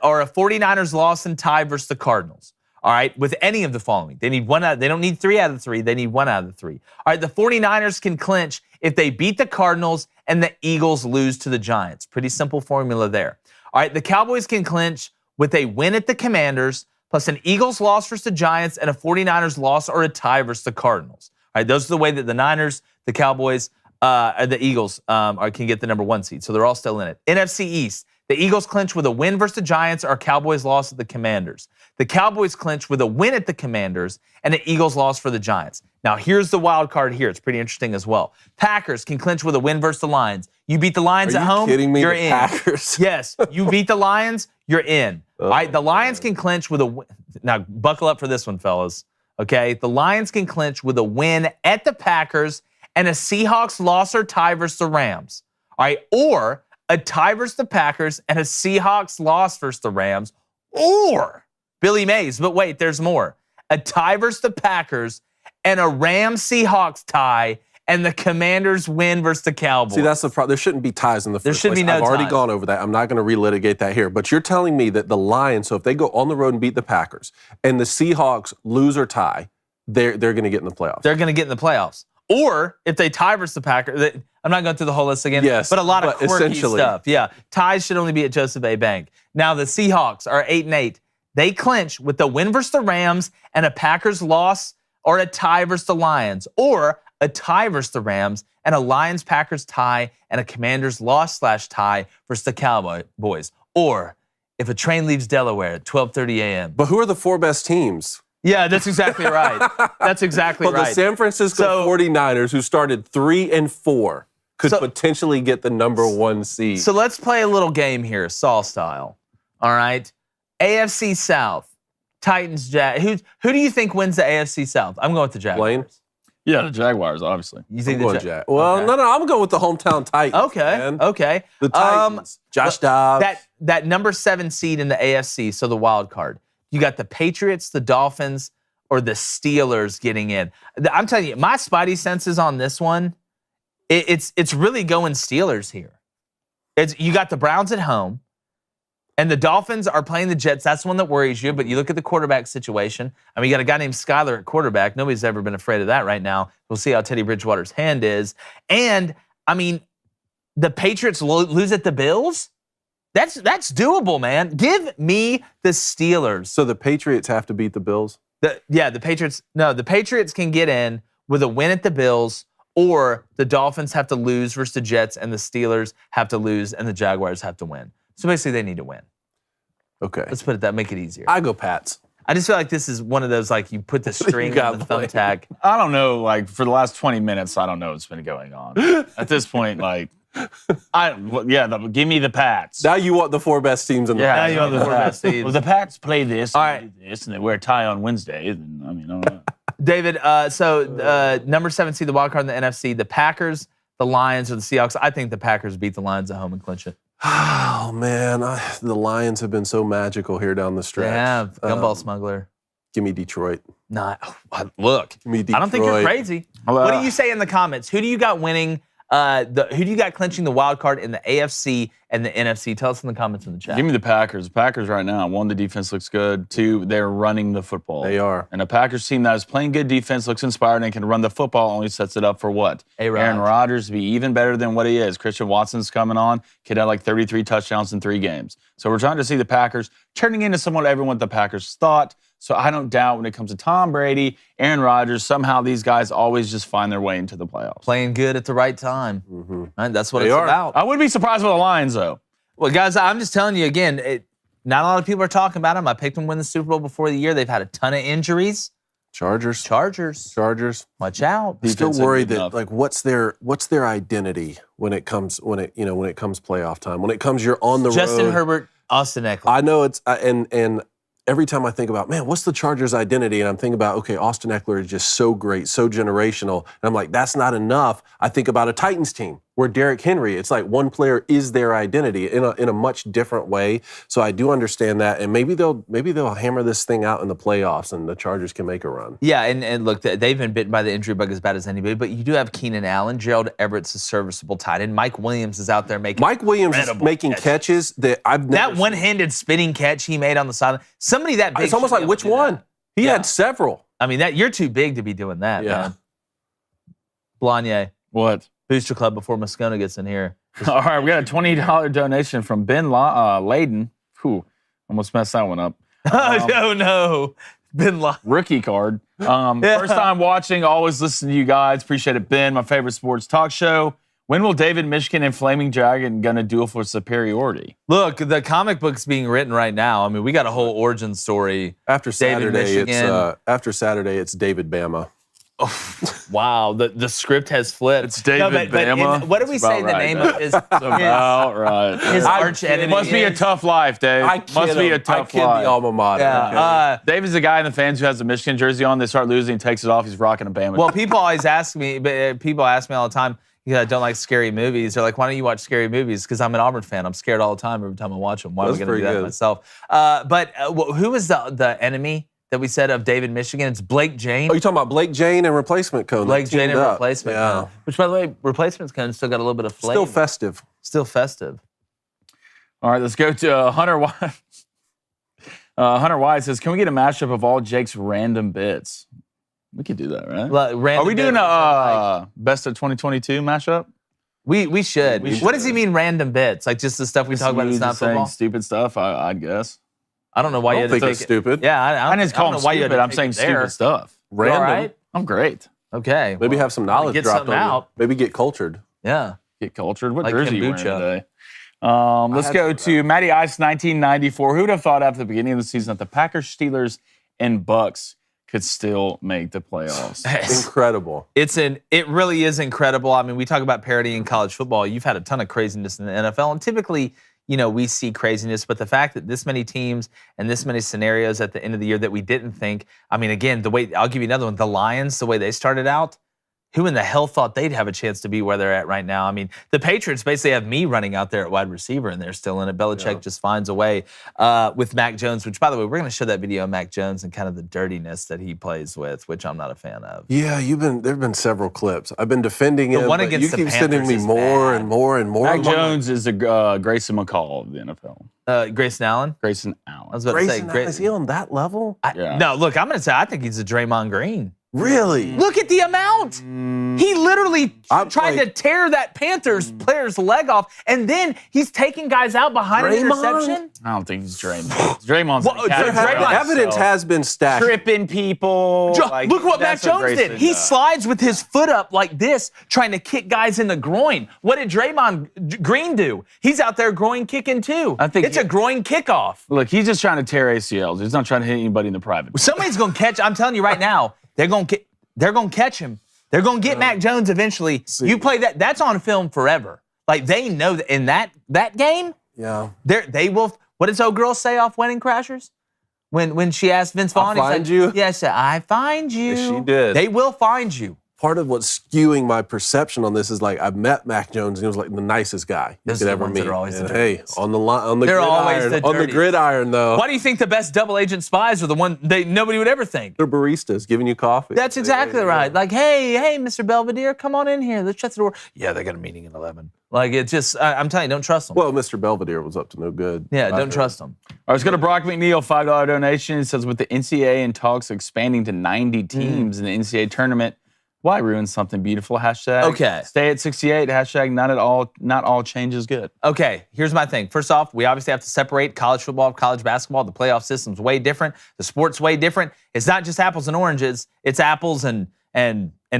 or a 49ers loss and tie versus the Cardinals. All right, with any of the following. They need they don't need 3 out of the 3. They need 1 out of the 3. All right, the 49ers can clinch if they beat the Cardinals and the Eagles lose to the Giants. Pretty simple formula there. All right, the Cowboys can clinch with a win at the Commanders, plus an Eagles loss versus the Giants and a 49ers loss or a tie versus the Cardinals. All right, those are the way that the Niners, the Cowboys, and the Eagles can get the number 1 seed. So they're all still in it. NFC East. The Eagles clinch with a win versus the Giants or Cowboys loss at the Commanders. The Cowboys clinch with a win at the Commanders and an Eagles loss for the Giants. Now, here's the wild card here. It's pretty interesting as well. Packers can clinch with a win versus the Lions. You beat the Lions at home, kidding me? You're The in. Packers? Yes, you beat the Lions, you're in. All right, the Lions can clinch with a win. Now, buckle up for this one, fellas. Okay, the Lions can clinch with a win at the Packers and a Seahawks loss or tie versus the Rams. All right, or a tie versus the Packers and a Seahawks loss versus the Rams, or Billy Mays, but wait, there's more. A tie versus the Packers and a Rams-Seahawks tie and the Commanders win versus the Cowboys. See, that's the problem. There shouldn't be ties in the first There should place. be no I've already ties. gone over that. I'm not going to relitigate that here. But you're telling me that the Lions, so if they go on the road and beat the Packers and the Seahawks lose or tie, they're going to get in the playoffs. They're going to get in the playoffs. Or if they tie versus the Packers, I'm not going through the whole list again, Yes, but a lot of but quirky essentially. stuff. Yeah, ties should only be at Joseph A. Bank. Now the Seahawks are 8-8. They clinch with the win versus the Rams and a Packers loss or a tie versus the Lions, or a tie versus the Rams, and a Lions-Packers tie and a Commanders loss/tie versus the Cowboys. Or if a train leaves Delaware at 12:30 a.m. But who are the 4 best teams? Yeah, that's exactly right. That's exactly Well, right. the San Francisco 49ers, who started 3-4, could potentially get the number 1 seed. So let's play a little game here, Saul style. All right? AFC South, Titans, who do you think wins the AFC South? I'm going with the Jaguars. Blaine? Yeah, the Jaguars, obviously. You think I'm going Jag. Well, okay. no, I'm going with the hometown Titans. Okay, man. okay. The Titans. Josh Dobbs. That number 7 seed in the AFC, so the wild card. You got the Patriots, the Dolphins, or the Steelers getting in. I'm telling you, my spidey senses on this one, it's really going Steelers here. You got the Browns at home, and the Dolphins are playing the Jets. That's the one that worries you, but you look at the quarterback situation. I mean, you got a guy named Skyler at quarterback. Nobody's ever been afraid of that right now. We'll see how Teddy Bridgewater's hand is. And, I mean, the Patriots lose at the Bills? That's doable, man. Give me the Steelers. So the Patriots have to beat the Bills? The Patriots. No, the Patriots can get in with a win at the Bills, or the Dolphins have to lose versus the Jets, and the Steelers have to lose, and the Jaguars have to win. So basically, they need to win. Okay. Let's put it that, make it easier. I go Pats. I just feel like this is one of those, like, you put the string on the thumbtack. I don't know, like, for the last 20 minutes, I don't know what's been going on. At this point, like, give me the Pats. Now you want the 4 best teams in the Now you want the 4 best teams. Well, the Pats play this, All and right. do this, and they wear a tie on Wednesday. And, I mean, I don't know. David, number 7 seed, the wild card in the NFC, the Packers, the Lions, or the Seahawks. I think the Packers beat the Lions at home and clinch it. Oh, man. The Lions have been so magical here down the stretch. Yeah, gumball smuggler. Give me Detroit. Look, Give me Detroit. I don't think you're crazy. What do you say in the comments? Who do you got winning? Who do you got clinching the wild card in the AFC and the NFC? Tell us in the comments in the chat. Give me the Packers. The Packers right now, 1, the defense looks good. 2, they're running the football. They are. And a Packers team that is playing good defense, looks inspired, and can run the football only sets it up for what? Aaron Rodgers to be even better than what he is. Christian Watson's coming on. Kid had like 33 touchdowns in 3 games. So we're trying to see the Packers turning into somewhat everyone the Packers thought. So I don't doubt when it comes to Tom Brady, Aaron Rodgers, somehow these guys always just find their way into the playoffs. Playing good at the right time. Mm-hmm. Right? That's what it's about. I wouldn't be surprised with the Lions, though. Well, guys, I'm just telling you again, not a lot of people are talking about them. I picked them to win the Super Bowl before the year. They've had a ton of injuries. Chargers. Watch out. I'm still worried that, like, what's their identity when it comes playoff time? When it comes, you're on the road. Justin Herbert, Austin Eckler. I know it's and every time I think about, man, what's the Chargers' identity? And I'm thinking about, okay, Austin Eckler is just so great, so generational. And I'm like, that's not enough. I think about a Titans team where Derrick Henry, it's like one player is their identity in a much different way. So I do understand that. And maybe they'll hammer this thing out in the playoffs and the Chargers can make a run. Yeah, and look, they've been bitten by the injury bug as bad as anybody, but you do have Keenan Allen. Gerald Everett's a serviceable tight end. Mike Williams is out there making catches that I've never That one-handed spinning catch he made on the sideline. Somebody that big. It's almost like, which one? He had several. I mean, you're too big to be doing that, man. Blanye. What? Booster Club before Moscona gets in here. All right, we got a $20 donation from Ben Layden. Whew, almost messed that one up. Oh, no. Ben Layden. Rookie card. First time watching, always listen to you guys. Appreciate it, Ben. My favorite sports talk show. When will David Michigan and Flaming Dragon gonna duel for superiority? Look, the comic book's being written right now. I mean, we got a whole origin story. After Saturday, it's David Bama. Oh, wow, the script has flipped. It's David Bama. What do we say the name of his about right? His arch enemy. It must be a tough life, Dave. Must be a tough life. The alma mater. Yeah. Okay. David's the guy in the fans who has the Michigan jersey on. They start losing, takes it off. He's rocking a Bama. Well, people always ask me, all the time, I don't like scary movies. They're like, why don't you watch scary movies? Because I'm an Auburn fan. I'm scared all the time every time I watch them. Why am I going to do that myself? But who was the enemy that we said of David Michigan? It's Blake Jane. Oh, you talking about Blake Jane and Replacement Cone? Blake Jane and Replacement Cone. Yeah. Which, by the way, Replacement Cone still got a little bit of flavor. Still festive. All right, let's go to Hunter White. Hunter White says, can we get a mashup of all Jake's random bits? We could do that, right? Are we doing a best of 2022 mashup? We should. What does he mean, random bits? Like just the stuff we talk about that's not football? Stupid stuff, I guess. I don't know why you had to think it's stupid. Yeah, I didn't call him stupid. I'm saying stupid stuff. Random. All right? I'm great. Okay. Maybe have some knowledge get dropped something on you. out. Maybe get cultured. Yeah. Get cultured. What Like jersey you wearing kombucha. today? Let's go to Matty Ice, 1994. Who would have thought after the beginning of the season that the Packers, Steelers, and Bucks could still make the playoffs? Incredible. It really is incredible. I mean, we talk about parity in college football. You've had a ton of craziness in the NFL, and typically, we see craziness, but the fact that this many teams and this many scenarios at the end of the year that we didn't think, I mean, again, I'll give you another one, the Lions, the way they started out, who in the hell thought they'd have a chance to be where they're at right now? I mean, the Patriots basically have me running out there at wide receiver, and they're still in it. Belichick just finds a way with Mac Jones, which, by the way, we're going to show that video of Mac Jones and kind of the dirtiness that he plays with, which I'm not a fan of. Yeah, there have been several clips. I've been defending him, one but against you the keep sending me Panthers is more bad. and more and more. Mac Jones is the Grayson McCall of the NFL. Grayson Allen? Grayson I Allen. was about to say, Grayson, is he on that level? Yeah. No, look, I'm going to say I think he's a Draymond Green. Really? Look at the amount. He literally tried to tear that Panthers player's leg off, and then he's taking guys out behind an interception. I don't think he's Draymond. Draymond's Well, in the category by Evidence himself. has been stashed. Tripping people. Look what Mac Jones did. He slides with his foot up like this, trying to kick guys in the groin. What did Draymond Green do? He's out there groin kicking too. I think it's a groin kickoff. Look, he's just trying to tear ACLs. He's not trying to hit anybody in the private. Somebody's going to catch. I'm telling you right now, they're going to catch him. They're going to get Mac Jones eventually. You play that. That's on film forever. Like, they know that in that game, they will. What does old girl say off Wedding Crashers? When she asked Vince Vaughn, I'll find you? Yeah, she said, I find you. Yes, she did. They will find you. Part of what's skewing my perception on this is like I've met Mac Jones and he was like the nicest guy you Those could are the ever ones meet. that are always the And hey, dirtiest. on the They're always gridiron, the on the dirtiest. gridiron though. Why do you think the best double agent spies are the one nobody would ever think? They're baristas giving you coffee. That's exactly right. Like, hey, Mr. Belvedere, come on in here. Let's shut the door. Yeah, they got a meeting at 11. Like, it's just, I'm telling you, don't trust them. Well, Mr. Belvedere was up to no good. Yeah, don't trust them. All right, let's go to Brock McNeil, $5 donation. It says, with the NCAA in talks expanding to 90 teams in the NCAA tournament, why ruin something beautiful? Hashtag Okay. Stay at 68. Hashtag not all change is good. Okay, here's my thing. First off, we obviously have to separate college football, college basketball. The playoff system's way different. The sport's way different. It's not just apples and oranges. It's apples and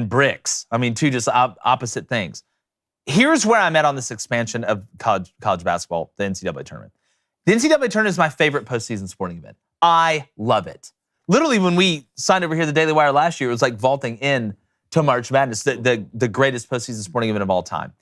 bricks. I mean, two just opposite things. Here's where I'm at on this expansion of college basketball, the NCAA tournament. The NCAA tournament is my favorite postseason sporting event. I love it. Literally, when we signed over here the Daily Wire last year, it was like vaulting in to March Madness, the greatest postseason sporting event of all time.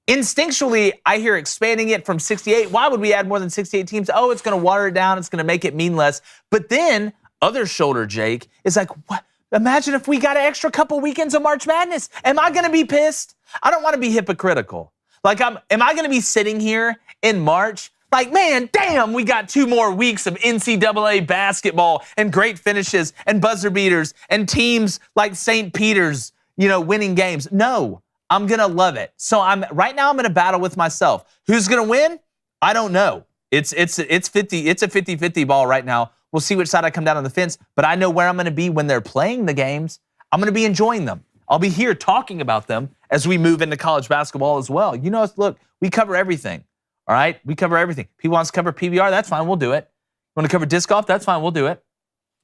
Instinctually, I hear expanding it from 68. Why would we add more than 68 teams? Oh, it's going to water it down. It's going to make it mean less. But then, other shoulder Jake is like, what? Imagine if we got an extra couple weekends of March Madness. Am I going to be pissed? I don't want to be hypocritical. Like, am I going to be sitting here in March like, man, damn, we got 2 more weeks of NCAA basketball and great finishes and buzzer beaters and teams like St. Peter's, winning games. No, I'm going to love it. So right now I'm in a battle with myself. Who's going to win? I don't know. It's a 50-50 ball right now. We'll see which side I come down on the fence, but I know where I'm going to be when they're playing the games. I'm going to be enjoying them. I'll be here talking about them as we move into college basketball as well. Look, we cover everything. All right? We cover everything. He wants to cover PBR, that's fine, we'll do it. You want to cover disc golf? That's fine, we'll do it.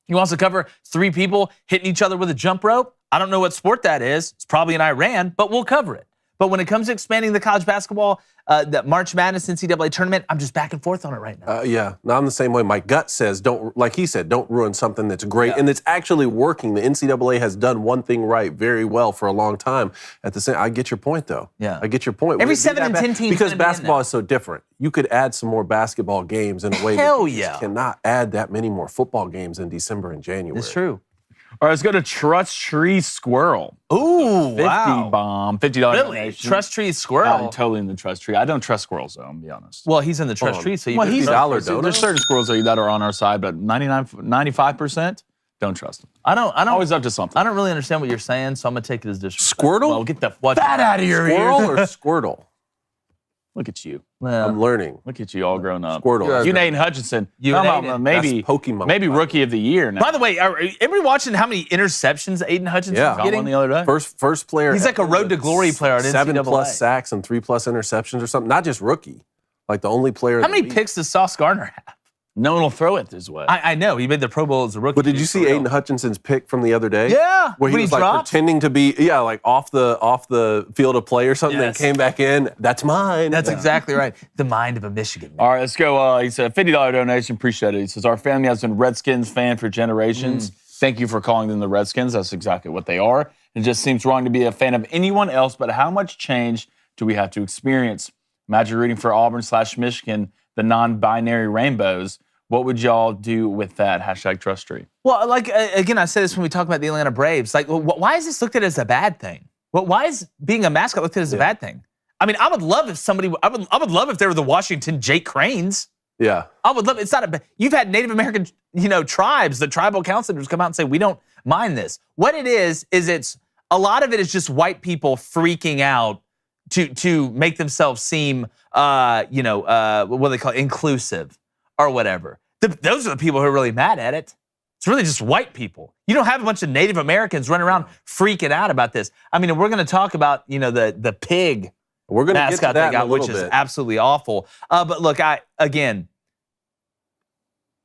He wants to cover 3 people hitting each other with a jump rope? I don't know what sport that is. It's probably in Iran, but we'll cover it. But when it comes to expanding the college basketball, the March Madness NCAA tournament, I'm just back and forth on it right now. Yeah, no, I'm the same way. My gut says, like he said, don't ruin something that's great. And it's actually working. The NCAA has done one thing right very well for a long time. At the same, I get your point, though. Yeah. I get your point. Every Would it be 7 and that 10 bad? teams Because gonna be in basketball there. is so different. You could add some more basketball games in a way Hell that you just yeah. cannot add that many more football games in December and January. It's true. All right, let's go to Trust Tree Squirrel. Ooh, 50 wow. bomb, $50 Really? donation. Trust Tree Squirrel? I'm totally in the trust tree. I don't trust squirrels, though, I'm going to be honest. Well, he's in the trust on. tree, so you Well, can he's trust- $50 donut? There's certain squirrels that are on our side, but 95%, don't trust them. I don't Always up to something. I don't really understand what you're saying, so I'm gonna take it as disrespect. Squirtle? Well, get the fat out of your Squirrel ears. or Squirtle? Look at you. I'm learning. Look at you all grown up. Squirtle. You Nathan Hutchinson. You Come Nathan. on, maybe That's Pokemon. maybe rookie of the year now. By the way, are everybody watching how many interceptions Aiden Hutchinson's Yeah. Got getting? one the other day. First player. He's like a ever road to with glory player at 7+ NCAA. sacks and 3+ interceptions or something. Not just rookie. Like the only player. How in the many league. picks does Sauce Gardner have? No one will throw it his way. I know. He made the Pro Bowl as a rookie. But did you see Aiden Hutchinson's pick from the other day? Yeah. Where he was like dropped? pretending to be, like off the field of play or something, and came back in. That's mine. That's exactly right. The mind of a Michigan man. All right, let's go. He said, $50 donation. Appreciate it. He says, our family has been Redskins fan for generations. Thank you for calling them the Redskins. That's exactly what they are. It just seems wrong to be a fan of anyone else, but how much change do we have to experience? Imagine rooting for Auburn/Michigan, the non-binary rainbows. What would y'all do with that? #TrustTree. Well, like, again, I said this when we talk about the Atlanta Braves. Like, why is this looked at as a bad thing? Why is being a mascot looked at as a bad thing? I mean, I would love if I would love if they were the Washington Jake Cranes. Yeah. I would love, you've had Native American, tribes, the tribal councilors come out and say, we don't mind this. What it is it's, a lot of it is just white people freaking out to make themselves seem, what do they call it, inclusive or whatever. Those are the people who are really mad at it. It's really just white people. You don't have a bunch of Native Americans running around freaking out about this. I mean, we're going to talk about, the pig We're going to get to mascot that they got, in a little which is bit. absolutely awful. But look, again,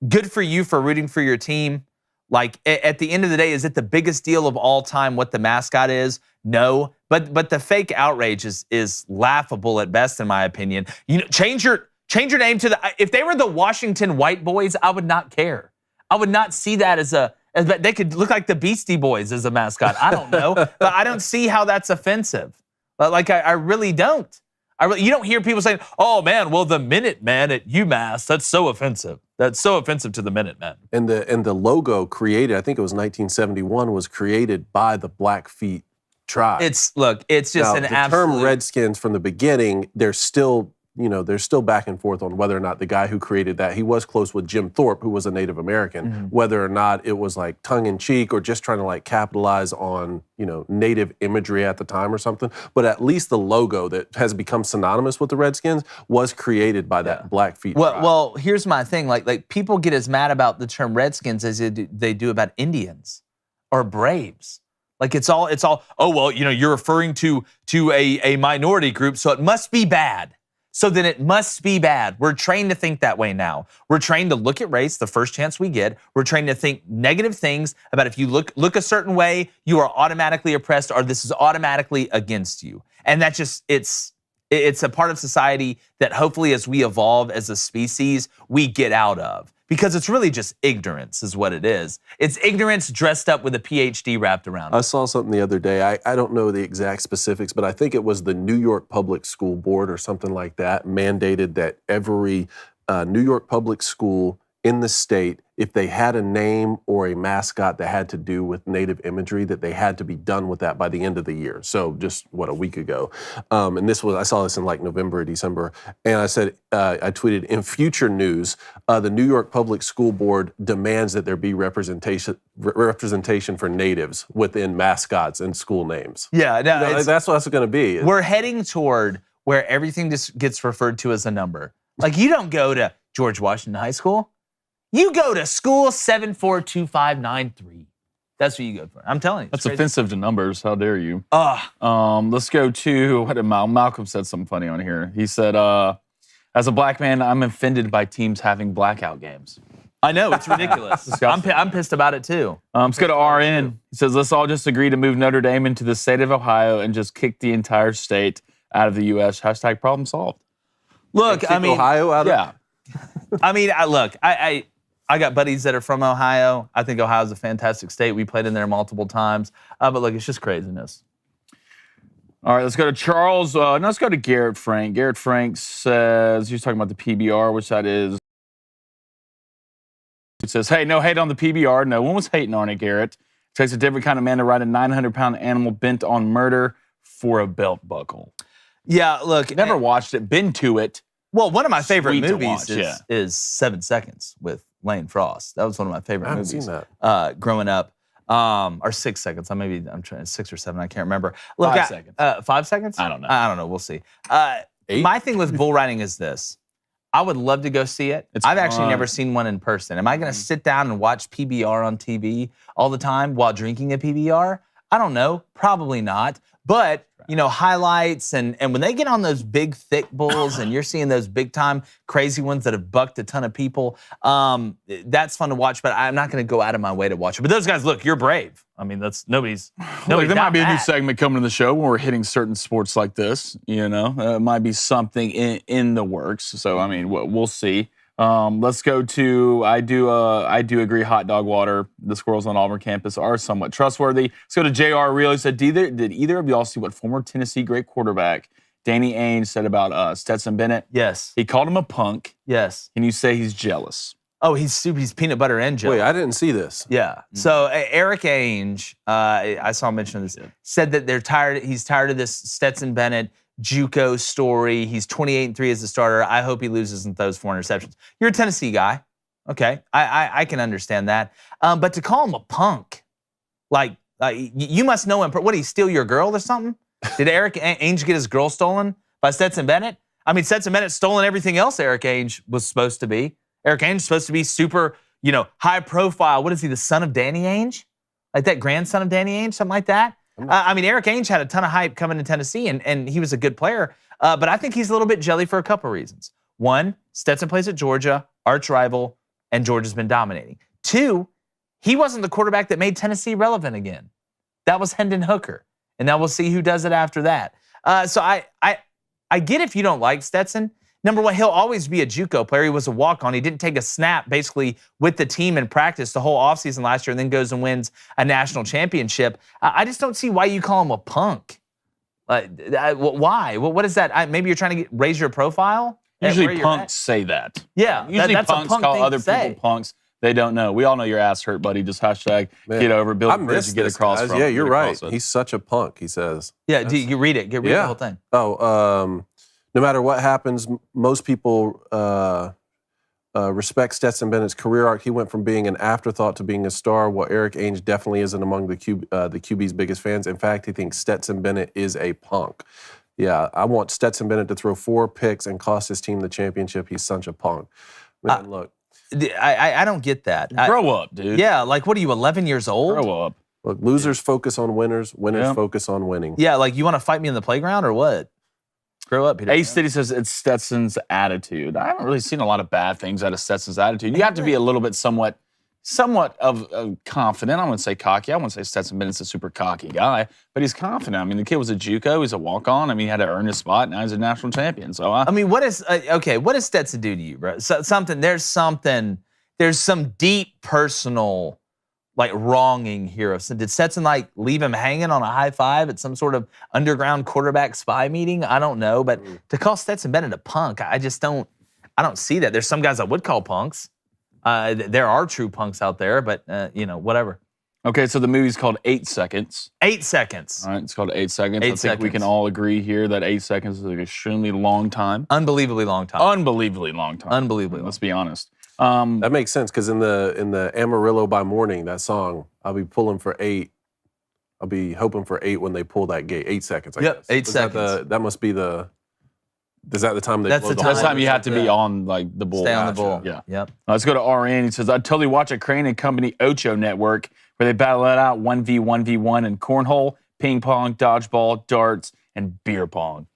good for you for rooting for your team. Like, at the end of the day, is it the biggest deal of all time what the mascot is? No. But the fake outrage is laughable at best, in my opinion. Change your name to if they were the Washington White Boys, I would not care. I would not see that as they could look like the Beastie Boys as a mascot. I don't know. But I don't see how that's offensive. Like, I really don't. You don't hear people saying, oh, man, well, the Minuteman at UMass, that's so offensive. That's so offensive to the Minutemen. And the logo created, I think it was 1971, was created by the Blackfeet tribe. It's just now, an the absolute... term Redskins from the beginning, they're still back and forth on whether or not the guy who created that, he was close with Jim Thorpe, who was a Native American, whether or not it was like tongue in cheek or just trying to like capitalize on, Native imagery at the time or something. But at least the logo that has become synonymous with the Redskins was created by that Blackfeet tribe. Well, here's my thing. Like people get as mad about the term Redskins as they do about Indians or Braves. Like it's all, oh, well, you're referring to a minority group, so it must be bad. So then it must be bad. We're trained to think that way now. We're trained to look at race the first chance we get. We're trained to think negative things about if you look a certain way, you are automatically oppressed or this is automatically against you. And that just, it's a part of society that hopefully as we evolve as a species, we get out of. Because it's really just ignorance is what it is. It's ignorance dressed up with a PhD wrapped around it. I saw something the other day. I don't know the exact specifics, but I think it was the New York Public School Board or something like that mandated that every New York public school in the state, if they had a name or a mascot that had to do with Native imagery, that they had to be done with that by the end of the year. So just, a week ago. And I saw this in like November or December. And I said, I tweeted, in future news, the New York Public School Board demands that there be representation for natives within mascots and school names. Yeah, no, that's what it's going to be. We're heading toward where everything just gets referred to as a number. Like you don't go to George Washington High School. You go to school 742593. That's what you go for. I'm telling you. That's crazy. offensive to numbers. How dare you? Let's go to, what did Malcolm said something funny on here. He said, as a black man, I'm offended by teams having blackout games. I know, it's ridiculous. I'm pissed about it too. Let's go to RN. He says, let's all just agree to move Notre Dame into the state of Ohio and just kick the entire state out of the U.S. # problem solved. Look, I mean, Ohio out of Yeah. I mean, I got buddies that are from Ohio. I think Ohio's a fantastic state. We played in there multiple times. But look, it's just craziness. All right, let's go to Charles. No, let's go to Garrett Frank. Garrett Frank says, he was talking about the PBR, which that is. He says, hey, no hate on the PBR. No one was hating on it, Garrett. It takes a different kind of man to ride a 900-pound animal bent on murder for a belt buckle. Yeah, look. Never watched it, been to it. Well, one of my favorite Sweet to movies watch, is 7 Seconds with Lane Frost. That was one of my favorite I haven't movies. seen that. Growing up. Or 6 seconds. I'm trying 6 or 7. I can't remember. Look, 5 seconds. 5 seconds? I don't know. I don't know. We'll see. 8? My thing with bull riding is this. I would love to go see it. I've actually fun. never seen one in person. Am I going to sit down and watch PBR on TV all the time while drinking a PBR? I don't know. Probably not. But highlights and when they get on those big thick bulls and you're seeing those big time crazy ones that have bucked a ton of people, that's fun to watch. But I'm not going to go out of my way to watch it. But those guys, look, you're brave. I mean, that's nobody's. There might be a new segment coming to the show when we're hitting certain sports like this. It might be something in the works. So I mean, we'll see. Let's go to, I do agree, hot dog water. The squirrels on Auburn campus are somewhat trustworthy. Let's go to J.R. Real. He said, did either of y'all see what former Tennessee great quarterback Danny Ainge said about Stetson Bennett? Yes. He called him a punk. Yes. Can you say he's jealous? Oh, he's peanut butter and jelly. Wait, I didn't see this. Yeah. So Eric Ainge, I saw him mention this, said that he's tired of this Stetson Bennett JUCO story. He's 28-3 as a starter. I hope he loses and throws 4 interceptions. You're a Tennessee guy. Okay. I can understand that. But to call him a punk, like you must know him. What, did he steal your girl or something? Did Eric Ainge get his girl stolen by Stetson Bennett? I mean, Stetson Bennett's stolen everything else Eric Ainge was supposed to be. Eric Ainge is supposed to be super, high profile. What is he, the son of Danny Ainge? Like that grandson of Danny Ainge, something like that? I mean, Eric Ainge had a ton of hype coming to Tennessee, and he was a good player. But I think he's a little bit jelly for a couple reasons. One, Stetson plays at Georgia, arch rival, and Georgia's been dominating. Two, he wasn't the quarterback that made Tennessee relevant again. That was Hendon Hooker. And now we'll see who does it after that. So I get if you don't like Stetson. Number one, he'll always be a JUCO player. He was a walk-on. He didn't take a snap basically with the team in practice the whole offseason last year and then goes and wins a national championship. I just don't see why you call him a punk. Why? What is that? Maybe you're trying to raise your profile? Usually punks say that. Yeah. Usually that's punks a punk call thing other to say. people punks. They don't know. We all know your ass hurt, buddy. Just hashtag get over, build a bridge and get across from. Yeah, you're right. He's such a punk, he says. Yeah, you read it. Read the whole thing. No matter what happens, most people respect Stetson Bennett's career arc. He went from being an afterthought to being a star, while Eric Ainge definitely isn't among the QB's biggest fans. In fact, he thinks Stetson Bennett is a punk. Yeah, I want Stetson Bennett to throw 4 picks and cost his team the championship. He's such a punk. Man, look. I don't get that. Grow up, dude. Yeah, like what are you, 11 years old? Grow up. Look, losers focus on winners. Winners focus on winning. Yeah, like you want to fight me in the playground or what? Grow up, Peter. Ace City says it's Stetson's attitude. I haven't really seen a lot of bad things out of Stetson's attitude. You have to be a little bit somewhat of confident. I wouldn't say cocky. I wouldn't say Stetson Bennett's a super cocky guy, but he's confident. I mean, the kid was a JUCO. He's a walk-on. I mean, he had to earn his spot. Now he's a national champion. So I mean, what does Stetson do to you, bro? There's some deep personal wronging here. So did Stetson leave him hanging on a high five at some sort of underground quarterback spy meeting? I don't know, but to call Stetson Bennett a punk, I don't see that. There's some guys I would call punks. There are true punks out there, but whatever. Okay, so the movie's called 8 Seconds. 8 Seconds. All right, it's called 8 Seconds. I think we can all agree here that 8 seconds is an extremely long time. Unbelievably long time. Unbelievably long time. Unbelievably long. Let's be honest. That makes sense because in the Amarillo by Morning, that song, I'll be pulling for 8. I'll be hoping for 8 when they pull that gate. 8 seconds, I guess. 8 seconds. That must be the. Is that the time they? That's blow the That's time you have to be on the bull. Stay on the bull. Yeah. Yep. Let's go to RN. He says, I'd totally watch a Crane and Company Ocho network where they battle it out 1v1v1 in cornhole, ping pong, dodgeball, darts, and beer pong.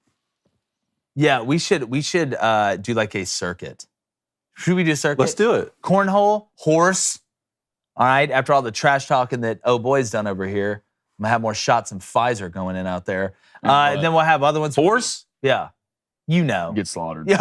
Yeah, we should do like a circuit. Should we do a circuit? Let's do it. Cornhole, horse. All right. After all the trash talking that boy's done over here, I'm gonna have more shots and Pfizer going in out there. And then we'll have other ones. Horse? Yeah. Get slaughtered. Yo.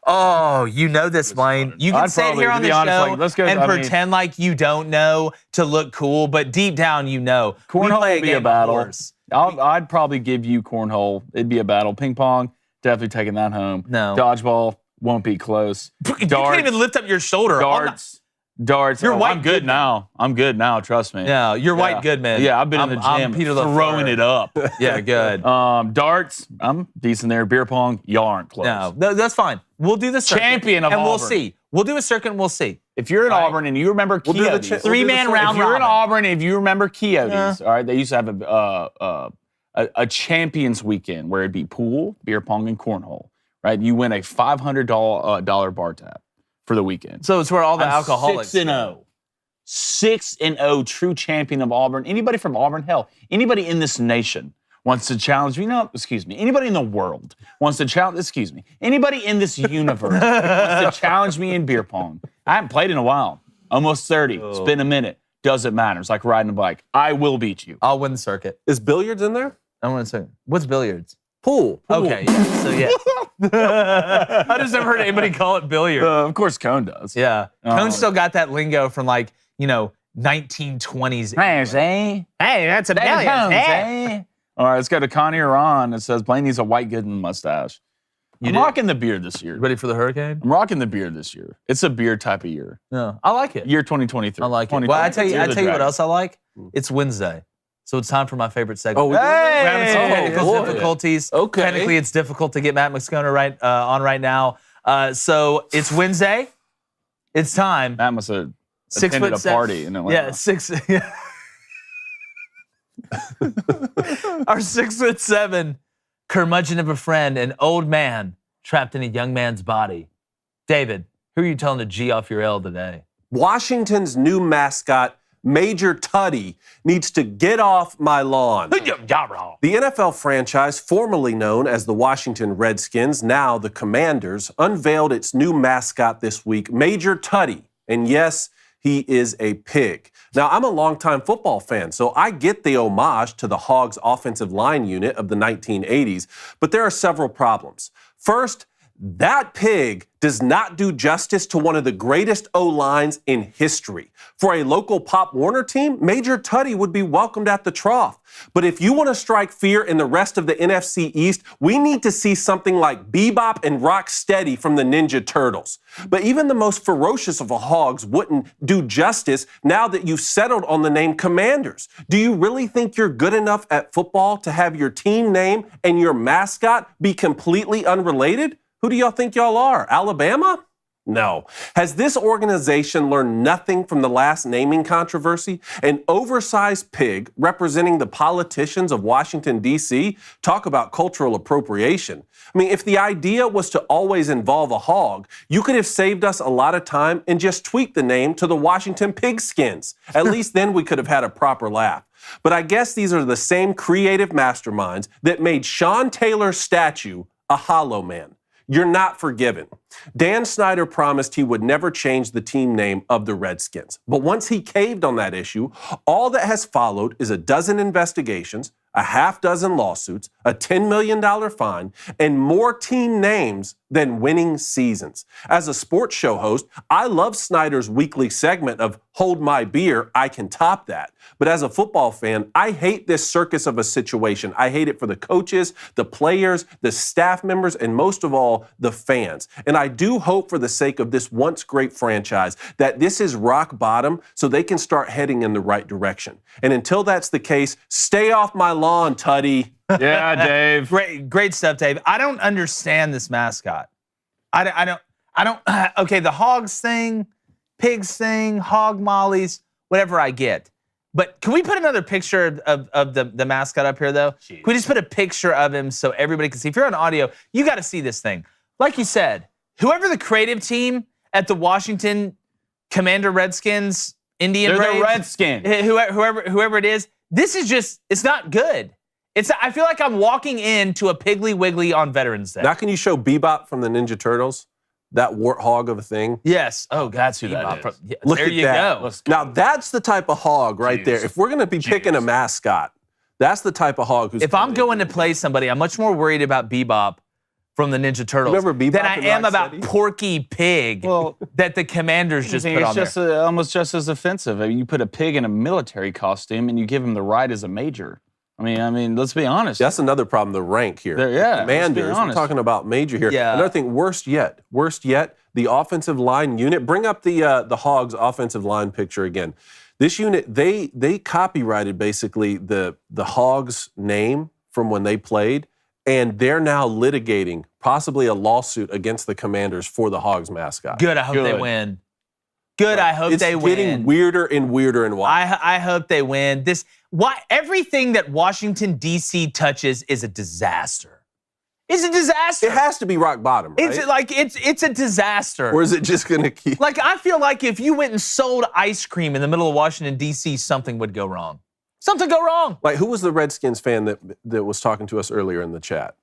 Oh, you know this, Blaine. You can sit here on the show and pretend like you don't know to look cool, but deep down you know. Cornhole would be a battle. I'd probably give you cornhole. It'd be a battle. Ping pong, definitely taking that home. No. Dodgeball, won't be close. You can't even lift up your shoulder. Darts. You're white I'm good now. I'm good now. Trust me. Yeah, you're white good, man. Yeah, I've been in the gym throwing it up. Yeah, good. Darts, I'm decent there. Beer pong, y'all aren't close. No, that's fine. We'll do the circuit. Champion of and Auburn. we'll see. We'll do a circuit and we'll see. If you're in Auburn and you remember Coyotes, three-man round. If you're in Auburn, if you remember Coyotes, all right, they used to have a champions weekend where it'd be pool, beer pong, and cornhole. Right, you win a $500 bar tab for the weekend. So it's where all the alcoholics. 6-0. 6-0, true champion of Auburn. Anybody from Auburn, hell, anybody in this nation wants to challenge me. No, excuse me. Anybody in the world wants to challenge, excuse me. Anybody in this universe wants to challenge me in beer pong. I haven't played in a while. Almost 30. It's been a minute. Doesn't matter. It's like riding a bike. I will beat you. I'll win the circuit. Is billiards in there? I want to say, what's billiards? Pool. Okay, yeah. So, yeah. I just never heard anybody call it billiard. Of course, Cone does. Yeah. Cone still got that lingo from 1920s. Hey, that's a billiard. Hey. All right, let's go to Connie or Ron. It says Blaine needs a white Gooden mustache. I'm rocking the beard this year. Ready for the hurricane? I'm rocking the beard this year. It's a beard type of year. Yeah, I like it. Year 2023. I like it. Well, I tell you what else I like. It's Wednesday. So it's time for my favorite segment. We're having some technical difficulties. Okay. Technically, it's difficult to get Matt Mascona on right now. So it's Wednesday. It's time. Matt must have attended a party in Atlanta. Yeah, 6. Yeah. Our 6'7" curmudgeon of a friend, an old man trapped in a young man's body. David, who are you telling to G off your L today? Washington's new mascot, Major Tuddy, needs to get off my lawn. The NFL franchise, formerly known as the Washington Redskins, now the Commanders, unveiled its new mascot this week, Major Tuddy. And yes, he is a pig. Now, I'm a longtime football fan, so I get the homage to the Hogs offensive line unit of the 1980s, but there are several problems. First, that pig does not do justice to one of the greatest O-lines in history. For a local Pop Warner team, Major Tuddy would be welcomed at the trough. But if you want to strike fear in the rest of the NFC East, we need to see something like Bebop and Rocksteady from the Ninja Turtles. But even the most ferocious of the Hogs wouldn't do justice now that you've settled on the name Commanders. Do you really think you're good enough at football to have your team name and your mascot be completely unrelated? Who do y'all think y'all are? Alabama? No. Has this organization learned nothing from the last naming controversy? An oversized pig representing the politicians of Washington, D.C.? Talk about cultural appropriation. I mean, if the idea was to always involve a hog, you could have saved us a lot of time and just tweaked the name to the Washington Pigskins. At least then we could have had a proper laugh. But I guess these are the same creative masterminds that made Sean Taylor's statue a hollow man. You're not forgiven. Dan Snyder promised he would never change the team name of the Redskins. But once he caved on that issue, all that has followed is a dozen investigations, a half dozen lawsuits, a $10 million fine, and more team names than winning seasons. As a sports show host, I love Snyder's weekly segment of Hold My Beer, I Can Top That. But as a football fan, I hate this circus of a situation. I hate it for the coaches, the players, the staff members, and most of all, the fans. And I do hope for the sake of this once great franchise that this is rock bottom so they can start heading in the right direction. And until that's the case, stay off my lawn, Tuddy. Yeah, Dave. Great stuff, Dave. I don't understand this mascot. I don't. Okay, the hogs thing, pigs thing, hog mollies, whatever I get. But can we put another picture of the mascot up here, though? Jeez. Can we just put a picture of him so everybody can see? If you're on audio, you got to see this thing. Like you said, whoever the creative team at the Washington Commander Redskins, Indian They're Raids, the Redskins. Whoever it is, this is just, it's not good. I feel like I'm walking into a Piggly Wiggly on Veterans Day. Now can you show Bebop from the Ninja Turtles? That warthog of a thing? Yes. Oh, that's who that is. Yeah, Look there at you that. go. Now that's the type of hog right there. If we're going to be picking a mascot, that's the type of hog who's... If I'm going to play somebody, I'm much more worried about Bebop from the Ninja Turtles than I am about Porky Pig that the Commanders just put on there. It's almost just as offensive. I mean, you put a pig in a military costume and you give him the right as a major. I mean, let's be honest. That's another problem, the rank here. Commanders, we're talking about major here. Yeah. Another thing, worst yet, the offensive line unit. Bring up the Hogs offensive line picture again. This unit, they copyrighted basically the Hogs name from when they played, and they're now litigating possibly a lawsuit against the Commanders for the Hogs mascot. Good, I hope they win. Good, I hope they win. It's getting weirder and weirder and wild. I hope they win. Everything that Washington, D.C. touches is a disaster. It's a disaster. It has to be rock bottom, right? It's a disaster. Or is it just going to keep... I feel like if you went and sold ice cream in the middle of Washington, D.C., something would go wrong. Something go wrong. Like, who was the Redskins fan that was talking to us earlier in the chat?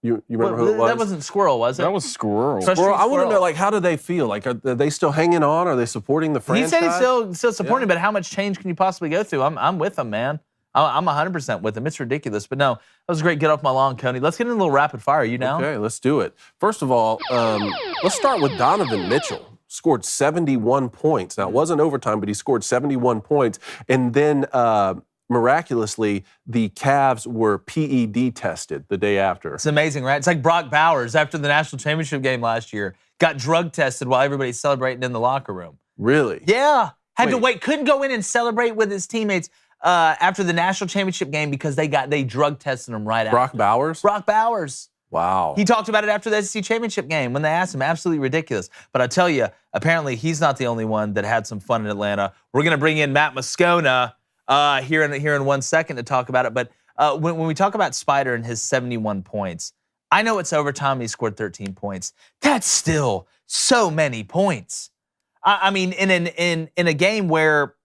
You remember who it was? That wasn't Squirrel, was it? That was Squirrel. Squirrel. I want to know, like, how do they feel? Like, are they still hanging on? Are they supporting the franchise? He said he's still supporting, but how much change can you possibly go through? I'm with him, man. I'm 100% with him. It's ridiculous. But no, that was great. Get off my lawn, Coney. Let's get in a little rapid fire. Are you down? Okay, let's do it. First of all, let's start with Donovan Mitchell. Scored 71 points. Now, it wasn't overtime, but he scored 71 points. And then, miraculously, the Cavs were PED tested the day after. It's amazing, right? It's like Brock Bowers after the national championship game last year got drug tested while everybody's celebrating in the locker room. Really? Yeah. Had to wait. Couldn't go in and celebrate with his teammates after the national championship game because they drug tested him right after. Brock Bowers? Brock Bowers. Wow. He talked about it after the SEC championship game when they asked him. Absolutely ridiculous. But I tell you, apparently he's not the only one that had some fun in Atlanta. We're going to bring in Matt Moscona here in 1 second to talk about it. But when we talk about Spider and his 71 points, I know it's overtime. He scored 13 points. That's still so many points. I mean, in a game where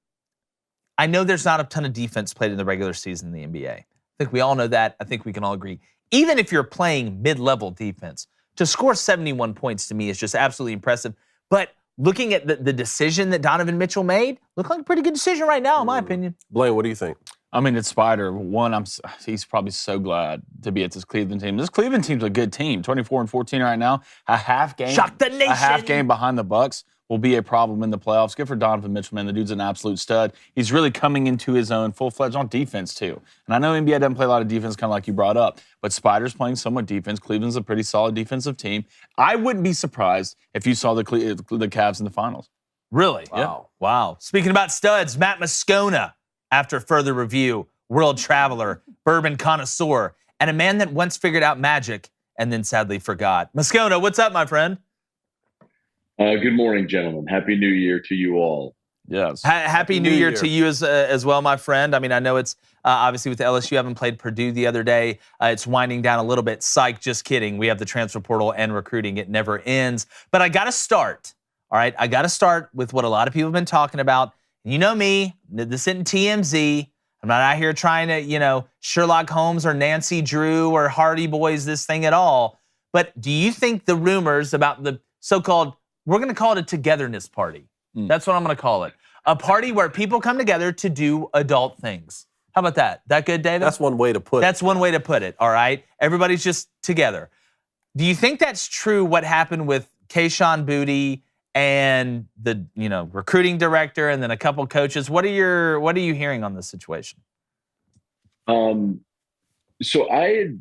I know there's not a ton of defense played in the regular season in the NBA. I think we all know that. I think we can all agree. Even if you're playing mid-level defense, to score 71 points to me is just absolutely impressive. But looking at the decision that Donovan Mitchell made, looked like a pretty good decision right now, in my opinion. Blaine, what do you think? I mean, it's Spider. One, he's probably so glad to be at this Cleveland team. This Cleveland team's a good team. 24-14 right now. A half game. Shock the nation. A half game behind the Bucks will be a problem in the playoffs. Good for Donovan Mitchell, man. The dude's an absolute stud. He's really coming into his own full-fledged on defense, too. And I know NBA doesn't play a lot of defense, kind of like you brought up, but Spider's playing somewhat defense. Cleveland's a pretty solid defensive team. I wouldn't be surprised if you saw the Cavs in the finals. Really? Wow. Yeah. Wow. Speaking about studs, Matt Mascona, after further review, world traveler, bourbon connoisseur, and a man that once figured out magic and then sadly forgot. Mascona, what's up, my friend? Good morning, gentlemen. Happy New Year to you all. Yes. Happy New Year to you as well, my friend. I mean, I know it's obviously with LSU having played Purdue the other day. It's winding down a little bit. Psych, just kidding. We have the transfer portal and recruiting. It never ends. But I got to start, all right? I got to start with what a lot of people have been talking about. You know me, this isn't TMZ. I'm not out here trying to, Sherlock Holmes or Nancy Drew or Hardy Boys this thing at all. But do you think the rumors about the so-called, we're going to call it a togetherness party. That's what I'm going to call it. A party where people come together to do adult things. How about that? That good, David? That's one way to put it. That's one way to put it, all right? Everybody's just together. Do you think that's true what happened with Kayshon Boutte and the recruiting director and then a couple coaches? What are you hearing on this situation? So I had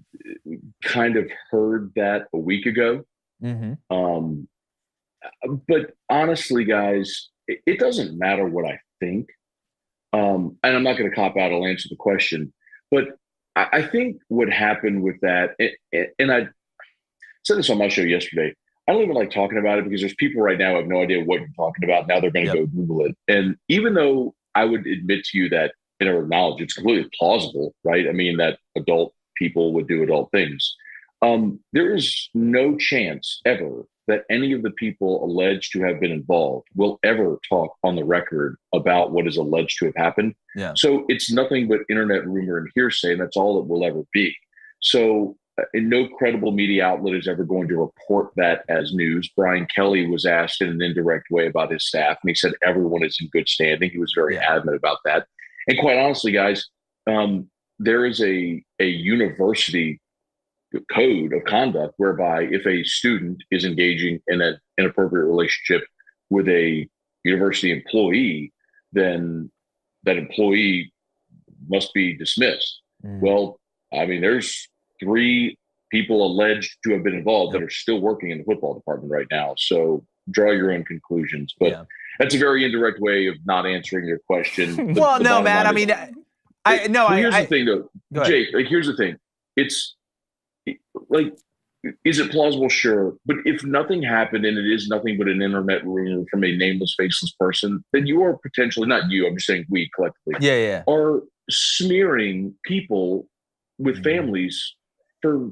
kind of heard that a week ago. Mm-hmm. But honestly, guys, it doesn't matter what I think. And I'm not going to cop out. I'll answer the question. But I think what happened with that, and I said this on my show yesterday, I don't even like talking about it because there's people right now who have no idea what you're talking about. Now they're going to go Google it. And even though I would admit to you that, acknowledge it's completely plausible, right? I mean, that adult people would do adult things. There is no chance ever that any of the people alleged to have been involved will ever talk on the record about what is alleged to have happened. Yeah. So it's nothing but internet rumor and hearsay, and that's all it will ever be. So no credible media outlet is ever going to report that as news. Brian Kelly was asked in an indirect way about his staff, and he said everyone is in good standing. He was very adamant about that. And quite honestly, guys, there is a university code of conduct whereby if a student is engaging in an inappropriate relationship with a university employee, then that employee must be dismissed. Well, I mean, there's 3 people alleged to have been involved that are still working in the football department right now. So draw your own conclusions. But that's a very indirect way of not answering your question. Well, no, Matt. I mean, here's the thing, though, Jake. Like, here's the thing. It's like, is it plausible? Sure. But if nothing happened and it is nothing but an internet rumor from a nameless, faceless person, then you are potentially, not you, I'm just saying we collectively, are smearing people with families for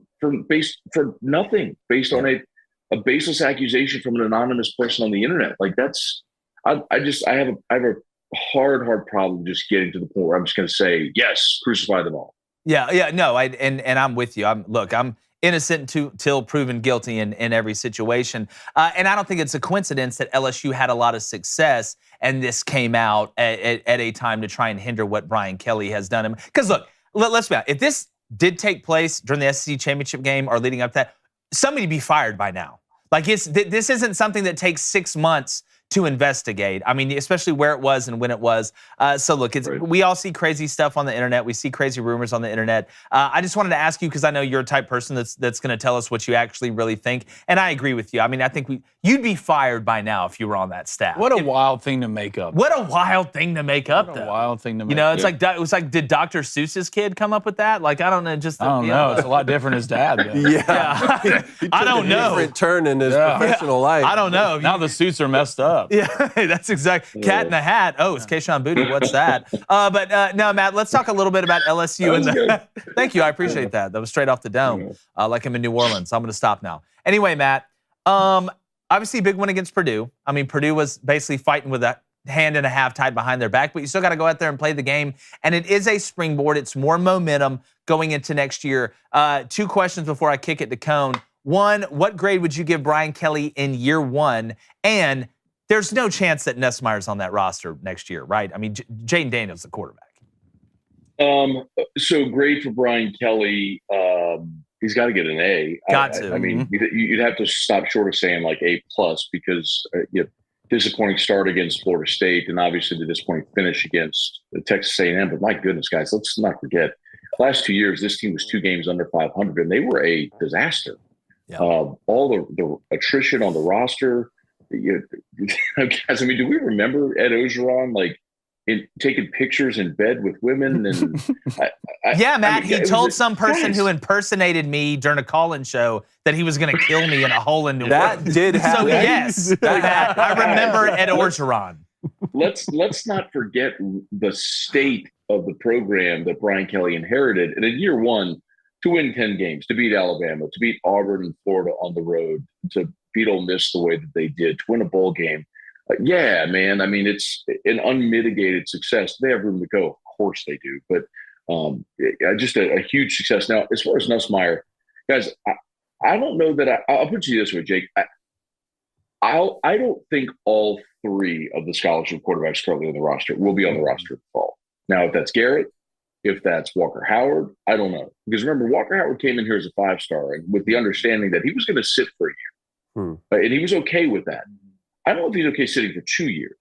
nothing, based on a baseless accusation from an anonymous person on the internet. Like, that's, I have a hard problem just getting to the point where I'm just going to say, yes, crucify them all. Yeah, no, and I'm with you. I'm innocent till proven guilty in every situation. And I don't think it's a coincidence that LSU had a lot of success and this came out at a time to try and hinder what Brian Kelly has done. Because look, let's be honest, if this did take place during the SEC championship game or leading up to that, somebody would be fired by now. Like this isn't something that takes 6 months to investigate. I mean, especially where it was and when it was. So look, we all see crazy stuff on the internet. We see crazy rumors on the internet. I just wanted to ask you, because I know you're a type person that's going to tell us what you actually really think. And I agree with you. I mean, I think you'd be fired by now if you were on that staff. What a wild thing to make up. What a wild thing to make up, What a wild thing to make up. You know, it was like, did Dr. Seuss's kid come up with that? Like, I don't know. I don't know. It's a lot different as dad. Yeah. I don't know. Different turn in his professional life. I don't know. Now the suits are messed up. Yeah, that's exactly. Cat in a hat. Oh, it's Keyshawn Booty. What's that? But no, Matt, let's talk a little bit about LSU. Thank you. I appreciate that. That was straight off the dome, like I'm in New Orleans. I'm going to stop now. Anyway, Matt, obviously big win against Purdue. I mean, Purdue was basically fighting with a hand and a half tied behind their back, but you still got to go out there and play the game. And it is a springboard. It's more momentum going into next year. 2 questions before I kick it to Cone. 1, what grade would you give Brian Kelly in year 1? And there's no chance that Nussmeier's on that roster next year, right? I mean, Jaden Daniels, the quarterback. So grade for Brian Kelly. He's got to get an A. I mean, you'd have to stop short of saying like A+, because disappointing start against Florida State, and obviously the disappointing finish against Texas A&M. But my goodness, guys, let's not forget, last 2 years this team was 2 games under 500, and they were a disaster. Yeah. All the attrition on the roster. Guys, I mean, do we remember Ed Ogeron taking pictures in bed with women? And Matt, he told some person who impersonated me during a call-in show that he was going to kill me in a hole in New Orleans. That did happen. So yes, I remember Ed Ogeron. Let's not forget the state of the program that Brian Kelly inherited. And in year 1, to win 10 games, to beat Alabama, to beat Auburn and Florida on the road, to beat Ole Miss the way that they did, to win a bowl game. Yeah, man. I mean, it's an unmitigated success. They have room to go. Of course they do. But just a huge success. Now, as far as Nussmeier, guys, I don't know that I'll put you this way, Jake. I don't think all 3 of the scholarship quarterbacks currently on the roster will be on the roster in the fall. Now, if that's Garrett, if that's Walker Howard, I don't know. Because remember, Walker Howard came in here as a 5-star and with the understanding that he was going to sit for a year. And he was okay with that. I don't know if he's okay sitting for 2 years.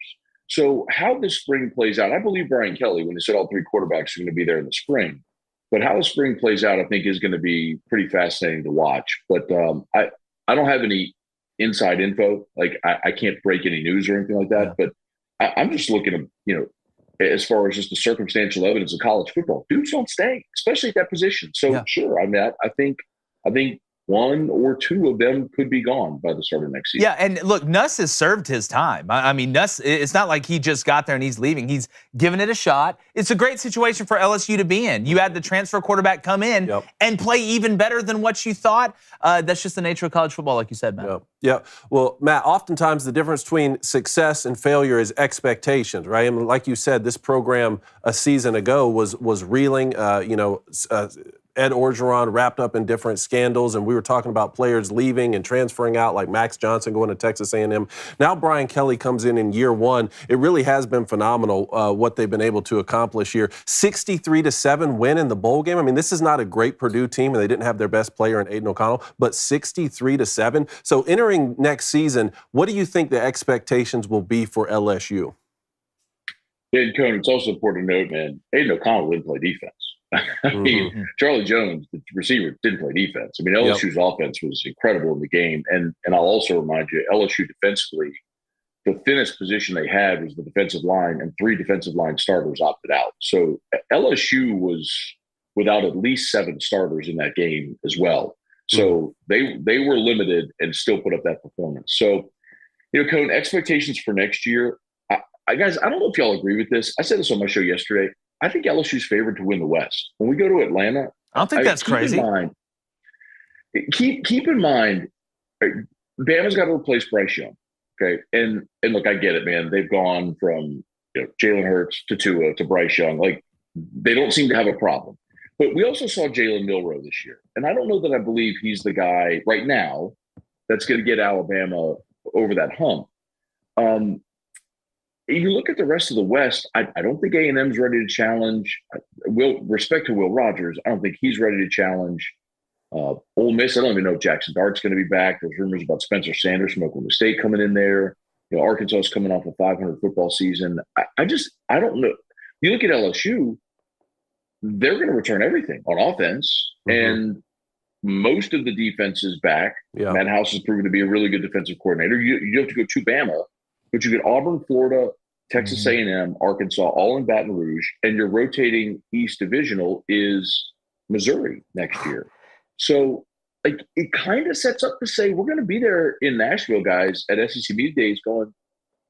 So how this spring plays out, I believe Brian Kelly, when he said all 3 quarterbacks are going to be there in the spring, but how the spring plays out, I think is going to be pretty fascinating to watch. But I don't have any inside info. Like I can't break any news or anything like that. Yeah. But I'm just looking at, as far as just the circumstantial evidence of college football, dudes don't stay, especially at that position. So sure, I mean, I think 1 or 2 of them could be gone by the start of next season. Yeah, and look, Nuss has served his time. I mean, Nuss, it's not like he just got there and he's leaving. He's given it a shot. It's a great situation for LSU to be in. You had the transfer quarterback come in and play even better than what you thought. That's just the nature of college football, like you said, Matt. Yeah. Well, Matt, oftentimes the difference between success and failure is expectations, right? I mean, like you said, this program a season ago was reeling, Ed Orgeron wrapped up in different scandals, and we were talking about players leaving and transferring out, like Max Johnson going to Texas A&M. Now Brian Kelly comes in year 1. It really has been phenomenal what they've been able to accomplish here. 63-7 win in the bowl game. I mean, this is not a great Purdue team, and they didn't have their best player in Aiden O'Connell, but 63-7. So entering next season, what do you think the expectations will be for LSU? And Cone, it's also important to note, man, Aiden O'Connell didn't play defense. I mean, Charlie Jones, the receiver, didn't play defense. I mean, LSU's offense was incredible in the game. And I'll also remind you, LSU defensively, the thinnest position they had was the defensive line, and 3 defensive line starters opted out. So LSU was without at least 7 starters in that game as well. So they were limited and still put up that performance. So, Cone, expectations for next year, guys, I don't know if y'all agree with this. I said this on my show yesterday. I think LSU's favored to win the West. When we go to Atlanta, I don't think that's crazy. Keep in mind, Bama's got to replace Bryce Young. Okay, and look, I get it, man. They've gone from Jalen Hurts to Tua to Bryce Young. Like, they don't seem to have a problem. But we also saw Jalen Milroe this year. And I don't know that I believe he's the guy right now that's going to get Alabama over that hump. You look at the rest of the West, I don't think A&M's ready to challenge. Respect to Will Rogers, I don't think he's ready to challenge. Ole Miss, I don't even know if Jackson Dart's going to be back. There's rumors about Spencer Sanders from Oklahoma State coming in there. Arkansas is coming off a 500 football season. I don't know. You look at LSU, they're going to return everything on offense, and most of the defense is back. Yeah. Matt House has proven to be a really good defensive coordinator. You have to go to Bama, but you get Auburn, Florida, Texas A&M, Arkansas, all in Baton Rouge, and your rotating East Divisional is Missouri next year. So it kind of sets up to say we're going to be there in Nashville, guys, at SEC Media Days going,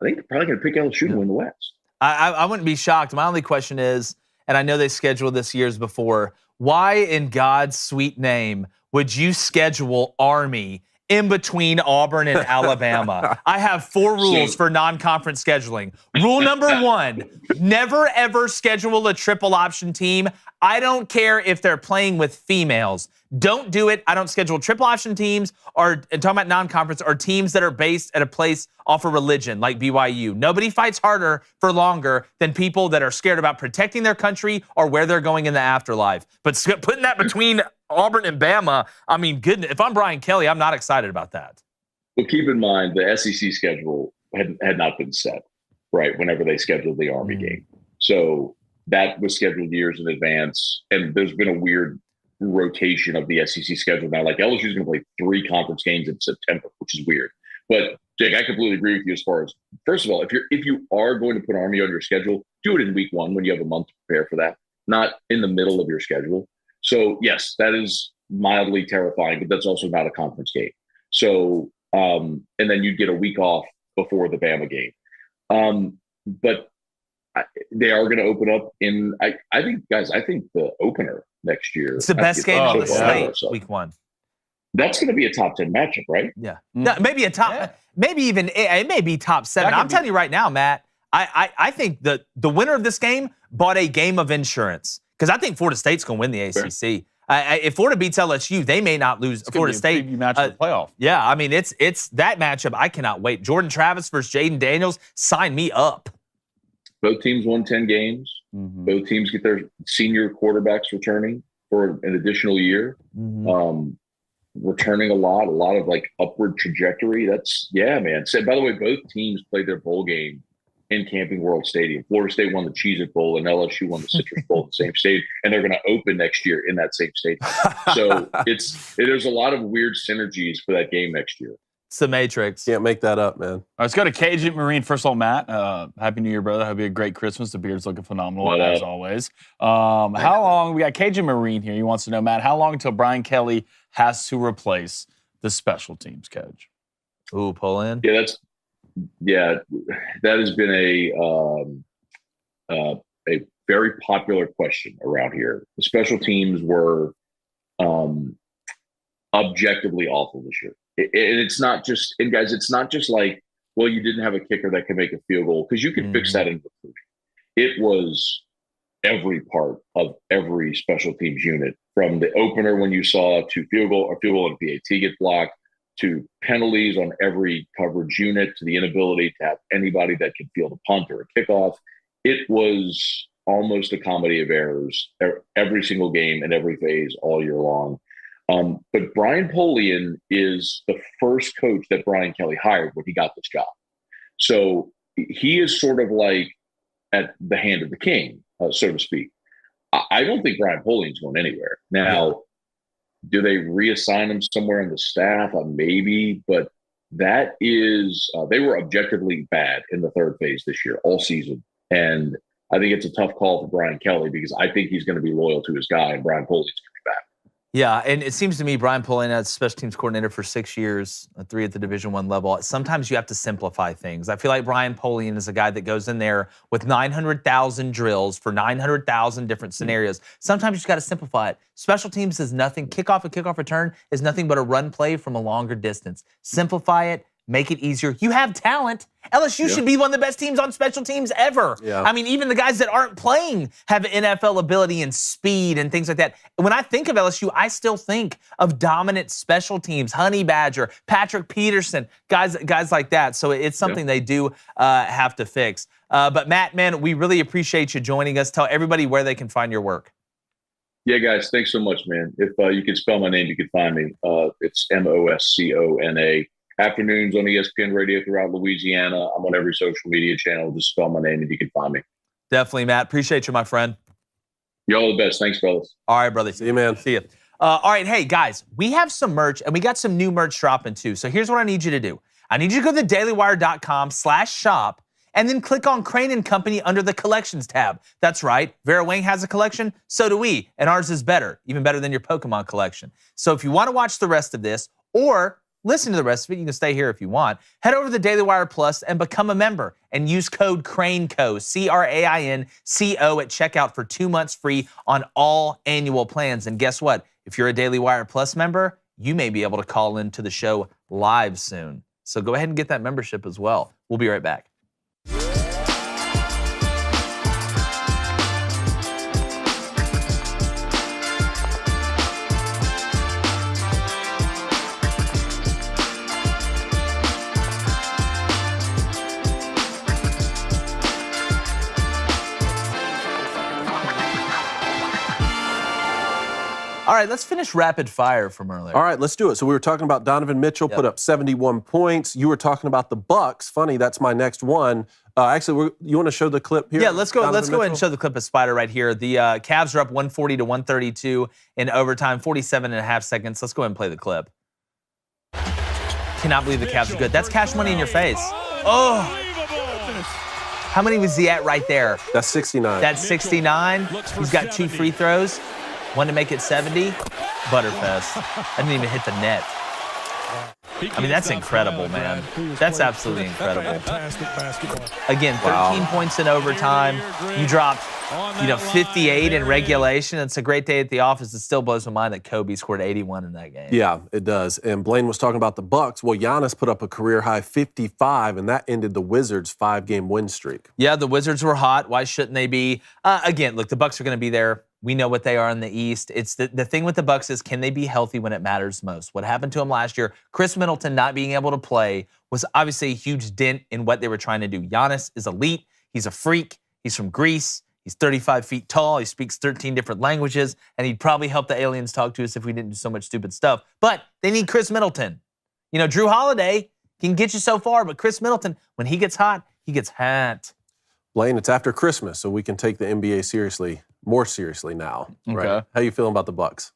I think they're probably going to pick LSU to win the West. I wouldn't be shocked. My only question is, and I know they scheduled this years before, why in God's sweet name would you schedule Army in between Auburn and Alabama? I have 4 rules for non-conference scheduling. Rule number 1, never ever schedule a triple option team. I don't care if they're playing with females. Don't do it. I don't schedule triple option teams or, and talking about non-conference, or teams that are based at a place off of religion like BYU. Nobody fights harder for longer than people that are scared about protecting their country or where they're going in the afterlife. But putting that between Auburn and Bama, I mean, goodness, if I'm Brian Kelly, I'm not excited about that. Well, keep in mind the SEC schedule had not been set, right, whenever they scheduled the Army game. So that was scheduled years in advance, and there's been a weird rotation of the SEC schedule now. Like, LSU is going to play 3 conference games in September, which is weird. But Jake, I completely agree with you as far as, first of all, if you are going to put Army on your schedule, do it in week 1 when you have a month to prepare for that, not in the middle of your schedule. So yes, that is mildly terrifying, but that's also not a conference game. So and then you'd get a week off before the Bama game. But they are going to open up in, I think the opener next year. It's the best game on the slate, week 1. That's going to be a top 10 matchup, right? Yeah. No, maybe a top, maybe even, it may be top 7. I'm telling you right now, Matt, I think the winner of this game bought a game of insurance, because I think Florida State's going to win the ACC. If Florida beats LSU, they may not lose Florida State. Preview match of the playoff. Yeah, I mean, it's that matchup. I cannot wait. Jordan Travis versus Jaden Daniels. Sign me up. Both teams won 10 games. Both teams get their senior quarterbacks returning for an additional year. Returning a lot of like upward trajectory. That's, man. So, by the way, both teams played their bowl game in Camping World Stadium. Florida State won the Cheez-It Bowl and LSU won the Citrus Bowl in the same state, and they're going to open next year in that same stadium. So there's a lot of weird synergies for that game next year. It's the Matrix. Can't make that up, man. All right, let's go to Cajun Marine. First of all, Matt, Happy New Year, brother. Hope you had a great Christmas. The beard's looking phenomenal, as always. How long, we got Cajun Marine here. He wants to know, Matt, how long until Brian Kelly has to replace the special teams coach? Ooh, pull in. That has been a very popular question around here. The special teams were objectively awful this year. It's not just like, well, you didn't have a kicker that can make a field goal, because you can fix that in recruiting. It was every part of every special teams unit, from the opener when you saw to field goal and PAT get blocked, to penalties on every coverage unit, to the inability to have anybody that could field a punt or a kickoff. It was almost a comedy of errors every single game and every phase all year long. But Brian Polian is the first coach that Brian Kelly hired when he got this job. So he is sort of like at the hand of the king, so to speak. I don't think Brian Polian's going anywhere. Now, do they reassign him somewhere in the staff? Maybe, but that is, they were objectively bad in the third phase this year, all season. And I think it's a tough call for Brian Kelly, because I think he's going to be loyal to his guy, and Brian Polian's going to be back. Yeah, and it seems to me Brian Polian as special teams coordinator for 6 years, 3 at the Division I level. Sometimes you have to simplify things. I feel like Brian Polian is a guy that goes in there with 900,000 drills for 900,000 different scenarios. Sometimes you just got to simplify it. Special teams is nothing. Kickoff and kickoff return is nothing but a run play from a longer distance. Simplify it. make it easier. You have talent. LSU should be one of the best teams on special teams ever. Yeah. I mean, even the guys that aren't playing have NFL ability and speed and things like that. When I think of LSU, I still think of dominant special teams, Honey Badger, Patrick Peterson, guys like that. So it's something they do have to fix. But Matt, man, we really appreciate you joining us. Tell everybody where they can find your work. Yeah, guys, thanks so much, man. If you can spell my name, you can find me. It's Moscona. Afternoons on ESPN Radio throughout Louisiana. I'm on every social media channel. Just spell my name and you can find me. Definitely, Matt. Appreciate you, my friend. Y'all the best. Thanks, fellas. All right, brother. See you, man. See you. All right, hey, guys, we have some merch, and we got some new merch dropping, too. So here's what I need you to do. I need you to go to dailywire.com/shop, and then click on Crane & Company under the Collections tab. That's right. Vera Wang has a collection. So do we. And ours is better, even better than your Pokemon collection. So if you want to watch the rest of this or listen to the rest of it, you can stay here if you want. Head over to the Daily Wire Plus and become a member and use code CRAINCO, CRAINCO at checkout for 2 months free on all annual plans. And guess what? If you're a Daily Wire Plus member, you may be able to call into the show live soon. So go ahead and get that membership as well. We'll be right back. All right, let's finish rapid fire from earlier. All right, let's do it. So we were talking about Donovan Mitchell put up 71 points. You were talking about the Bucks. Funny, that's my next one. Actually, you want to show the clip here? Yeah, let's go. Donovan Let's go ahead and Mitchell? show the clip of Spider right here. The Cavs are up 140-132 in overtime, 47 and a half seconds. Let's go ahead and play the clip. Cannot believe the Cavs are good. That's cash money in your face. Oh. How many was he at right there? That's 69. That's 69. He's got 2 free throws. One to make it 70. Butterfest. I didn't even hit the net. I mean, that's incredible, man. That's absolutely incredible. Again, 13 points in overtime. You dropped, 58 in regulation. It's a great day at the office. It still blows my mind that Kobe scored 81 in that game. Yeah, it does. And Blaine was talking about the Bucks. Well, Giannis put up a career-high 55, and that ended the Wizards' 5-game win streak. Yeah, the Wizards were hot. Why shouldn't they be? Again, look, the Bucks are going to be there. We know what they are in the East. It's the thing with the Bucks is, can they be healthy when it matters most? What happened to them last year, Chris Middleton not being able to play, was obviously a huge dent in what they were trying to do. Giannis is elite. He's a freak. He's from Greece. He's 35 feet tall. He speaks 13 different languages, and he'd probably help the aliens talk to us if we didn't do so much stupid stuff. But they need Chris Middleton. Drew Holiday can get you so far, but Chris Middleton, when he gets hot, he gets hot. Blaine, it's after Christmas, so we can take the NBA seriously, more seriously now. Right? Okay. How you feeling about the Bucks?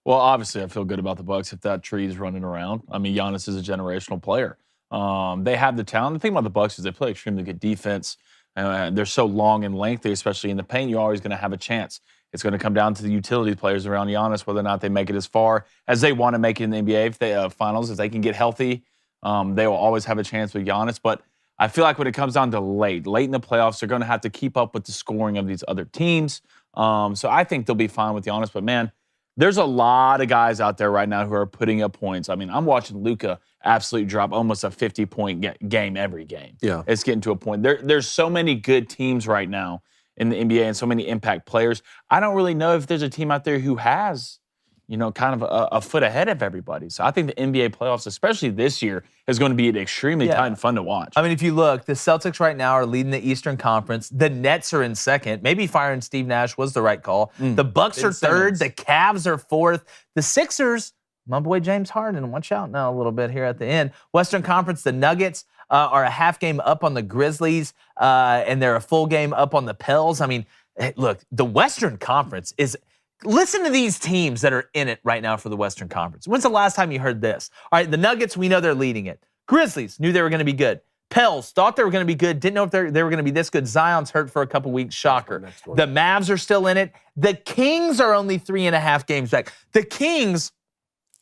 Well, obviously, I feel good about the Bucks if that tree is running around. I mean, Giannis is a generational player. They have the talent. The thing about the Bucks is they play extremely good defense. They're so long and lengthy, especially in the paint. You're always going to have a chance. It's going to come down to the utility players around Giannis, whether or not they make it as far as they want to make it in the NBA if they, finals. If they can get healthy, they will always have a chance with Giannis. But I feel like when it comes down to late in the playoffs, they're going to have to keep up with the scoring of these other teams. So I think they'll be fine with Giannis. But, man, there's a lot of guys out there right now who are putting up points. I mean, I'm watching Luka absolutely drop almost a 50-point game every game. Yeah. It's getting to a point. There's so many good teams right now in the NBA and so many impact players. I don't really know if there's a team out there who has, kind of a foot ahead of everybody. So I think the NBA playoffs, especially this year, is going to be extremely tight and fun to watch. I mean, if you look, the Celtics right now are leading the Eastern Conference. The Nets are in second. Maybe firing Steve Nash was the right call. The Bucks are third. The Cavs are fourth. The Sixers, my boy James Harden, watch out now a little bit here at the end. Western Conference, the Nuggets are a half game up on the Grizzlies, and they're a full game up on the Pels. I mean, look, the Western Conference is... Listen to these teams that are in it right now for the Western Conference. When's the last time you heard this? All right, the Nuggets, we know they're leading it. Grizzlies, knew they were going to be good. Pels, thought they were going to be good. Didn't know if they were going to be this good. Zion's hurt for a couple weeks. Shocker. The Mavs are still in it. The Kings are only 3.5 games back. The Kings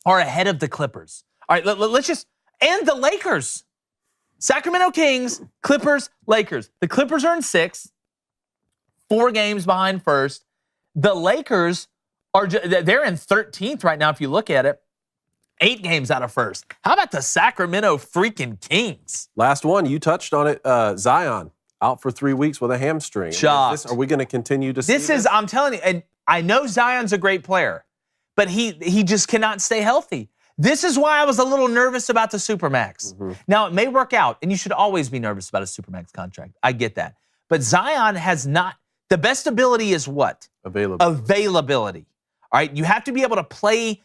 are ahead of the Clippers. All right, let's just... And the Lakers. Sacramento Kings, Clippers, Lakers. The Clippers are in 6th. 4 games behind first. The Lakers they're in 13th right now if you look at it. 8 games out of first. How about the Sacramento freaking Kings? Last one, you touched on it. Zion out for 3 weeks with a hamstring. Shocked. Are we going to continue to see this? I'm telling you, and I know Zion's a great player, but he just cannot stay healthy. This is why I was a little nervous about the Supermax. Mm-hmm. Now, it may work out, and you should always be nervous about a Supermax contract. I get that. But Zion has not, the best ability is what? Availability. All right, you have to be able to play.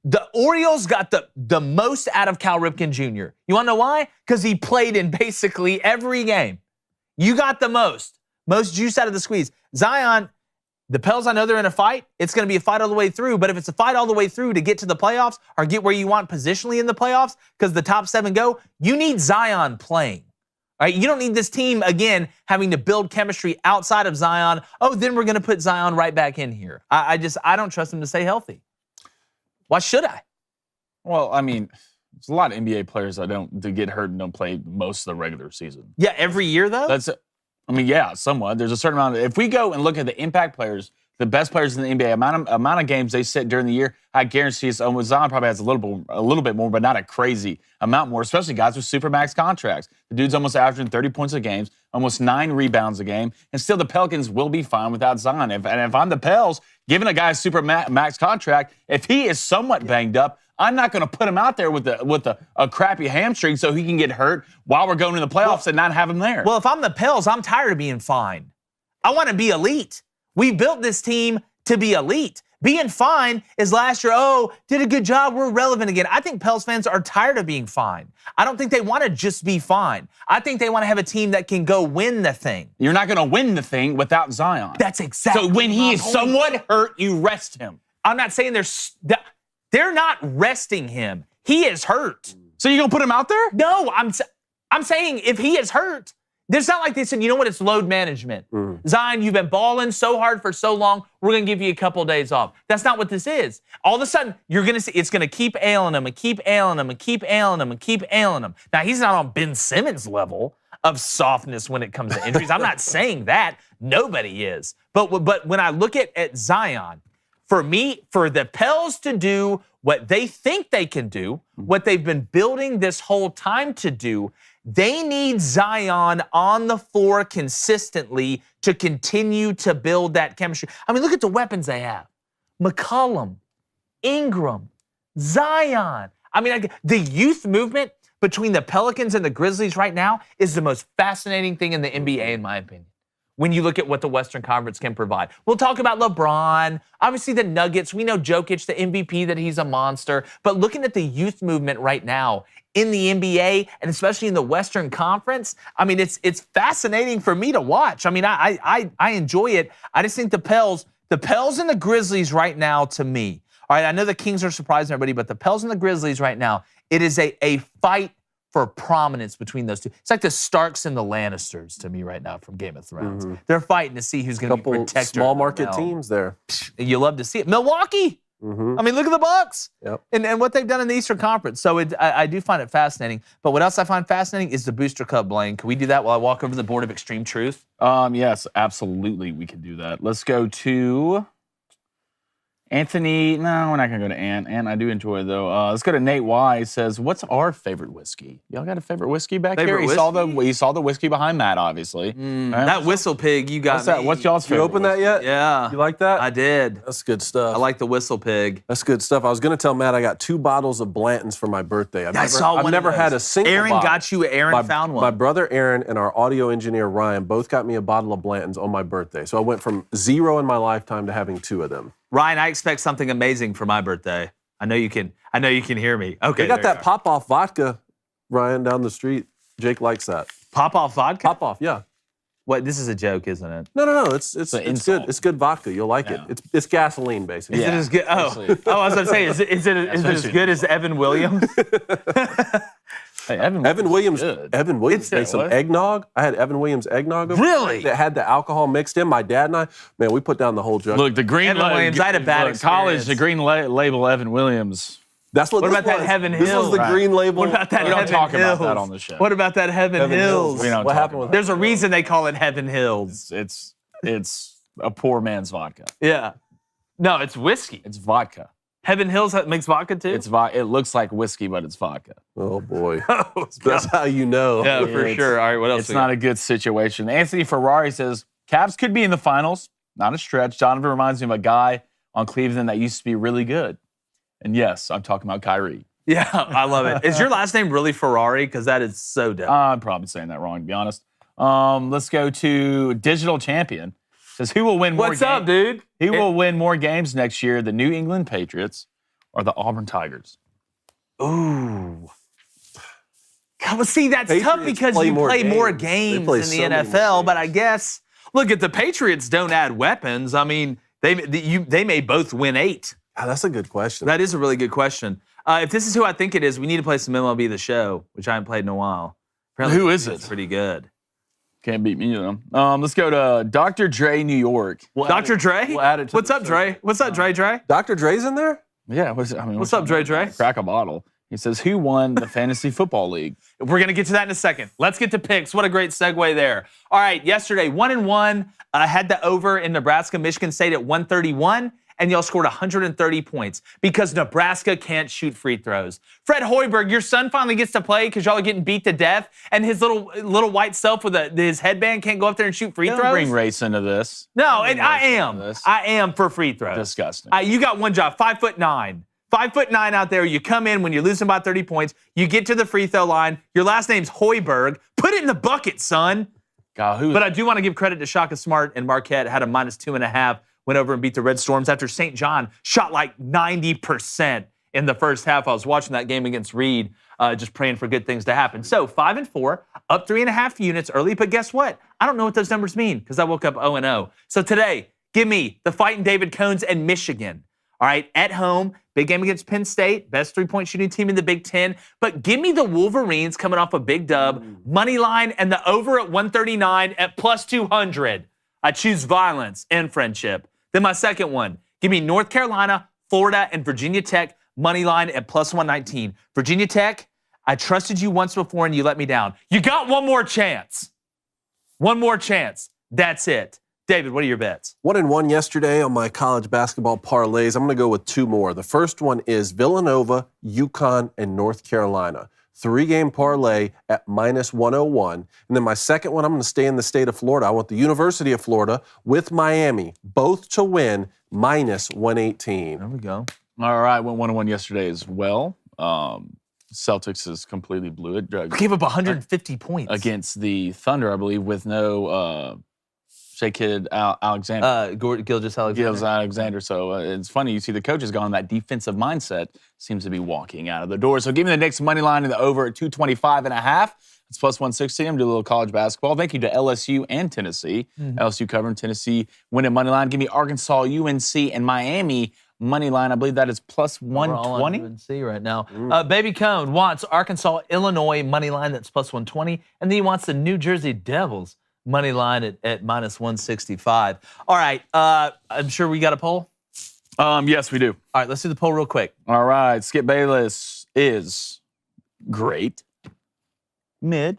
The Orioles got the most out of Cal Ripken Jr. You want to know why? Because he played in basically every game. You got the most juice out of the squeeze. Zion, the Pels, I know they're in a fight. It's going to be a fight all the way through, but if it's a fight all the way through to get to the playoffs or get where you want positionally in the playoffs because the top 7 go, you need Zion playing. All right, you don't need this team, again, having to build chemistry outside of Zion. Oh, then we're going to put Zion right back in here. I don't trust him to stay healthy. Why should I? Well, I mean, there's a lot of NBA players that get hurt and don't play most of the regular season. Yeah, every year, though? Yeah, somewhat. There's a certain amount. If we go and look at the impact players, the best players in the NBA, amount of games they sit during the year, I guarantee it's almost Zion probably has a little bit more, but not a crazy amount more, especially guys with supermax contracts. The dude's almost averaging 30 points a game, almost 9 rebounds a game, and still the Pelicans will be fine without Zion. If I'm the Pels, giving a guy a supermax contract, if he is somewhat banged up, I'm not going to put him out there with a crappy hamstring so he can get hurt while we're going to the playoffs and not have him there. Well, if I'm the Pels, I'm tired of being fine. I want to be elite. We built this team to be elite. Being fine is last year, did a good job, we're relevant again. I think Pels fans are tired of being fine. I don't think they want to just be fine. I think they want to have a team that can go win the thing. You're not going to win the thing without Zion. That's exactly. So when he is somewhat hurt, you rest him. I'm not saying they're not resting him. He is hurt. So you're going to put him out there? No, I'm saying if he is hurt, it's not like they said, you know what, it's load management. Zion, you've been balling so hard for so long, we're going to give you a couple of days off. That's not what this is. All of a sudden, you're going to see it's going to keep ailing him and keep ailing him and keep ailing him and keep ailing him. Now, he's not on Ben Simmons' level of softness when it comes to injuries. I'm not saying that. Nobody is. But when I look at Zion, for the Pels to do what they think they can do, what they've been building this whole time to do, they need Zion on the floor consistently to continue to build that chemistry. I mean, look at the weapons they have. McCollum, Ingram, Zion. I mean, the youth movement between the Pelicans and the Grizzlies right now is the most fascinating thing in the NBA, in my opinion, when you look at what the Western Conference can provide. We'll talk about LeBron, obviously the Nuggets. We know Jokic, the MVP, that he's a monster. But looking at the youth movement right now in the NBA, and especially in the Western Conference, I mean, it's fascinating for me to watch. I mean, I enjoy it. I just think the Pels and the Grizzlies right now, to me, all right, I know the Kings are surprising everybody, but the Pels and the Grizzlies right now, it is a fight for prominence between those two. It's like the Starks and the Lannisters to me right now from Game of Thrones. They're fighting to see who's going to be protector. Small market teams there. You love to see it. Milwaukee. I mean, look at the Bucks and what they've done in the Eastern Conference. So I do find it fascinating. But what else I find fascinating is the Booster Cup, Blaine. Can we do that while I walk over to the board of Extreme Truth? Yes, absolutely. We can do that. Let's go to Anthony. No, we're not going to go to Ant. Ant, I do enjoy it, though. Let's go to Nate Y. He says, what's our favorite whiskey? Y'all got a favorite whiskey back here? He saw the whiskey behind Matt, obviously. Right? That Whistle Pig, you got What's that? What's y'all's favorite? You opened that yet? Yeah. You like that? I did. That's good stuff. I like the Whistle Pig. That's good stuff. I was going to tell Matt I got 2 bottles of Blanton's for my birthday. I saw one I've never had a single Aaron bottle. got you. Aaron found one. My brother Aaron and our audio engineer Ryan both got me a bottle of Blanton's on my birthday. So I went from 0 in my lifetime to having 2 of them. Ryan, I expect something amazing for my birthday. I know you can hear me. Okay. They got that pop-off vodka, Ryan, down the street. Jake likes that. Pop-off vodka? Pop-off, yeah. What? This is a joke, isn't it? No. It's good. It's good vodka. You'll like it. It's gasoline, basically. Is it as good? I was going to say, is it as good as Evan Williams? Hey, Evan Williams made some eggnog. I had Evan Williams eggnog over Really? that had the alcohol mixed in. My dad and I, man, we put down the whole jug. Look, the green Evan Williams, I had a bad experience. College, the green label Evan Williams. That's what about this that was. Heaven This Hills? was the green label. What about that We don't Heaven talk Hills? about that on the show. What about that Heaven Hills? We don't What talk happened with about There's a reason they call it Heaven Hills. It's a poor man's vodka. Yeah. No, it's whiskey. It's vodka. Heaven Hills makes vodka too? It looks like whiskey, but it's vodka. Oh, boy. Oh, That's how you know. yeah, for sure. All right, what else? It's not a good situation. Anthony Ferrari says, Cavs could be in the finals. Not a stretch. Donovan reminds me of a guy on Cleveland that used to be really good. And yes, I'm talking about Kyrie. Yeah, I love it. Is your last name really Ferrari? Because that is so dope. I'm probably saying that wrong, to be honest. Let's go to Digital Champion. Says, who will win more What's up, dude? Who will win more games next year, the New England Patriots or the Auburn Tigers? Ooh. Well, see, that's Patriots tough because play you more play more games. games They play in so the many more NFL, but games. I guess, look, if the Patriots don't add weapons, I mean, they may both win 8. Ah, that's a good question. That is a really good question. If this is who I think it is, we need to play some MLB The Show, which I haven't played in a while. Apparently, Who is it's it? pretty good. Can't beat me, you know. Let's go to Dr. Dre, New York. Dr. Dre? We'll add it to What's the up, show. Dre? What's up, Dre? Dr. Dre's in there? Yeah. What's up, Dre? Crack a bottle. He says, who won the Fantasy Football League? We're going to get to that in a second. Let's get to picks. What a great segue there. All right, yesterday, 1-1, had the over in Nebraska, Michigan State at 131, and y'all scored 130 points because Nebraska can't shoot free throws. Fred Hoiberg, your son finally gets to play because y'all are getting beat to death, and his little white self with his headband can't go up there and shoot free Don't throws? bring race into this. No, Don't and bring I race into am. this. I am for free throws. Disgusting. You got one job, 5'9". 5'9" out there. You come in when you're losing by 30 points. You get to the free throw line. Your last name's Hoiberg. Put it in the bucket, son. God, who? But I do want to give credit to Shaka Smart and Marquette. Had a -2.5. Went over and beat the Red Storms after St. John shot like 90% in the first half. I was watching that game against Reed, just praying for good things to happen. So 5-4, up 3.5 units early. But guess what? I don't know what those numbers mean because I woke up 0-0. So today, give me the fighting David Cones and Michigan. All right, at home, big game against Penn State, best three-point shooting team in the Big Ten. But give me the Wolverines coming off a big dub, money line, and the over at 139 at +200. I choose violence and friendship. Then my second one, give me North Carolina, Florida, and Virginia Tech, money line at +119. Virginia Tech, I trusted you once before and you let me down. You got one more chance. One more chance. That's it. David, what are your bets? 1-1 yesterday on my college basketball parlays. I'm going to go with 2 more. The first one is Villanova, UConn, and North Carolina. 3-game parlay at -101. And then my second one, I'm going to stay in the state of Florida. I want the University of Florida with Miami, both to win, -118. There we go. All right, went 1-1 yesterday as well. Celtics is completely blew it. Gave up 150 points. Against the Thunder, I believe, with no Shea Kid Alexander. Gilgeous Alexander. Gilgeous Alexander. So it's funny, you see the coach has gone that defensive mindset, seems to be walking out of the door. So give me the Knicks money line in the over at 225.5. It's +160. I'm doing a little college basketball. Thank you to LSU and Tennessee. LSU covering Tennessee winning money line. Give me Arkansas, UNC, and Miami money line. I believe that is +120. UNC right now. Baby Cone wants Arkansas, Illinois money line. That's +120. And then he wants the New Jersey Devils money line at -165. All right. I'm sure we got a poll. Yes, we do. All right. Let's do the poll real quick. All right. Skip Bayless is great, mid,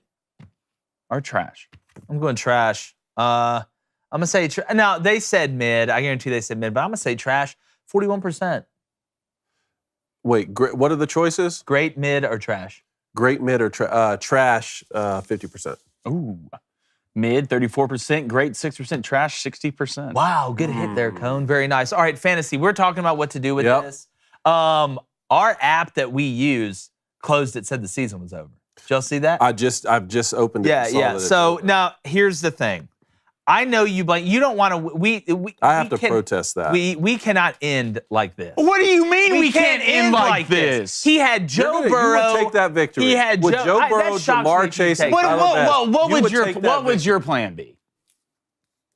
or trash. I'm going trash. I'm going to say now, they said mid. I guarantee they said mid, but I'm going to say trash. 41%. Wait, what are the choices? Great, mid, or trash? Great, mid, or trash, 50%. Ooh. Mid, 34%. Great, 6%. Trash, 60%. Wow, good hit there, Cone. Very nice. All right, fantasy. We're talking about what to do with Yep. this. Our app that we use closed. It said the season was over. Did y'all see that? I've just opened it. and saw that it's So over. now here's the thing. I know you blame. You don't want to. I have to protest that. We cannot end like this. What do you mean we can't end like this? He had Joe You Burrow. would take that victory. He had With Joe that Burrow, shocks me Jamar if you Chase, take and that. Tyler Bass. What You would would your take that victory. plan be?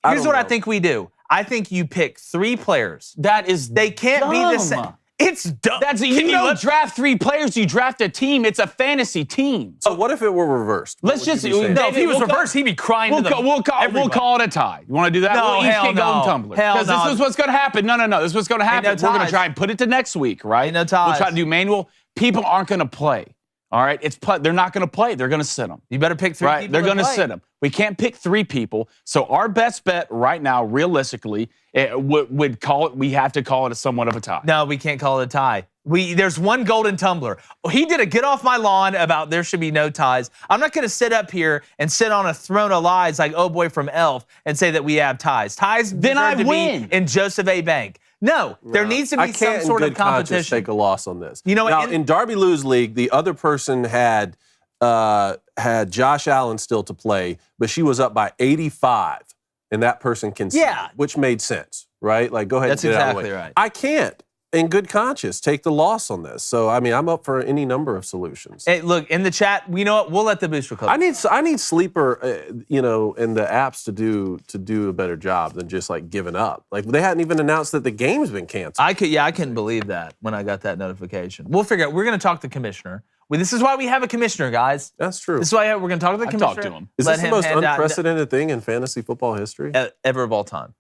Here's what I think we do. I think you pick 3 players. That is They can't be the dumb. same. It's dumb. That's Can you don't let- draft 3 players. You draft a team. It's a fantasy team. So what if it were reversed? What Let's would just you be saying? No, if he was We'll call- reversed, he'd be crying to them. We'll everybody. call it a tie. You want to do that? No, We'll each hell get golden no. tumbler. Hell Because no. this is what's going to happen. No. This is what's going to happen. no We're going ties. to try and put it to next week, right? Ain't no ties. We'll try to do manual. People aren't going to play. All right, they're not going to play. They're going to sit them. You better pick 3 Right, people. they're going to play. sit them. We can't pick 3 people. So our best bet right now, realistically, would call it. We have to call it somewhat of a tie. No, we can't call it a tie. There's one golden tumbler. He did a get off my lawn about there should be no ties. I'm not going to sit up here and sit on a throne of lies like oh boy from Elf and say that we have ties. Ties Then deserve I to win. be in Joseph A. Bank. No, there needs to be some sort of competition. Take a loss on this. You know what? Now, in Darby Lou's league, the other person had Josh Allen still to play, but she was up by 85, and that person conceded, which made sense, right? Like, go ahead. That's and get exactly out of the way. right. I can't, in good conscience, take the loss on this. So, I mean, I'm up for any number of solutions. Hey, look, in the chat, you know what? We'll let the booster club. I need Sleeper, and the apps to do a better job than just like giving up. Like they hadn't even announced that the game's been canceled. I couldn't believe that when I got that notification. We'll figure out. We're going to talk to the commissioner. This is why we have a commissioner, guys. That's true. This is why we're going to talk to the commissioner. Talk to him. Is this the most unprecedented thing in fantasy football history? Ever of all time.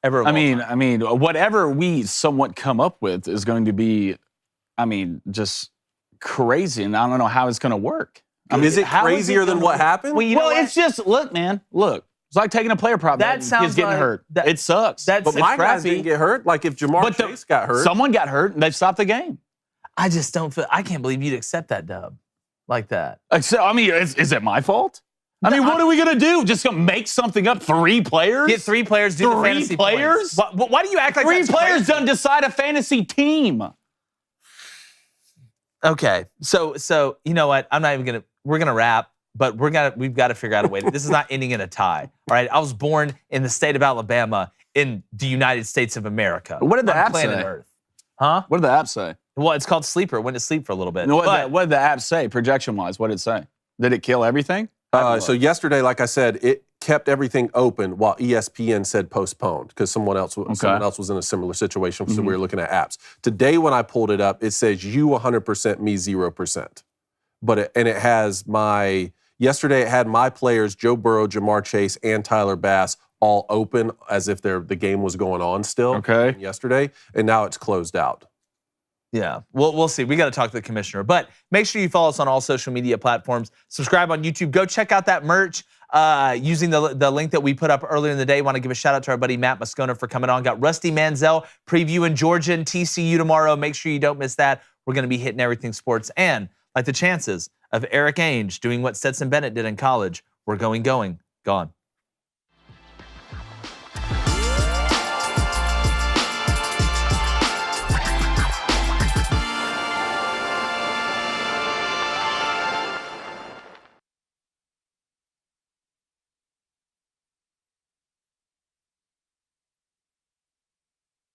Ever of all time. I mean, whatever we somewhat come up with is going to be, just crazy, and I don't know how it's going to work. Is it crazier than what happened? Well, it's just look, man. Look, it's like taking a player prop. That sounds he's getting like, hurt. It sucks. But my guys didn't get hurt. Like if Jamar Chase got hurt, someone got hurt, and they stopped the game. I just don't feel. I can't believe you'd accept that dub like that. So, is it my fault? What are we gonna do? Just gonna make something up? 3 players? Get 3 players. Do the fantasy players? Why do you act like 3 that's players crazy? don't decide a fantasy team? Okay, so you know what? I'm not even gonna. We're gonna wrap, but we've got to figure out a way. This is not ending in a tie. All right. I was born in the state of Alabama in the United States of America. What did the app planet say? Earth. Huh? What did the app say? Well, it's called Sleeper. Went to sleep for a little bit. No, what did the app say, projection-wise? What did it say? Did it kill everything? So yesterday, like I said, it kept everything open while ESPN said postponed because someone else was in a similar situation, so we were looking at apps. Today, when I pulled it up, it says you 100%, me 0%. It has yesterday it had my players, Joe Burrow, Jamar Chase, and Tyler Bass, all open as if the game was going on still. Okay. Yesterday, and now it's closed out. Yeah, we'll see. We got to talk to the commissioner. But make sure you follow us on all social media platforms. Subscribe on YouTube. Go check out that merch using the link that we put up earlier in the day. Want to give a shout out to our buddy Matt Mascona for coming on. Got Rusty Manziel previewing Georgia and TCU tomorrow. Make sure you don't miss that. We're going to be hitting everything sports. And like the chances of Eric Ainge doing what Stetson Bennett did in college, we're gone.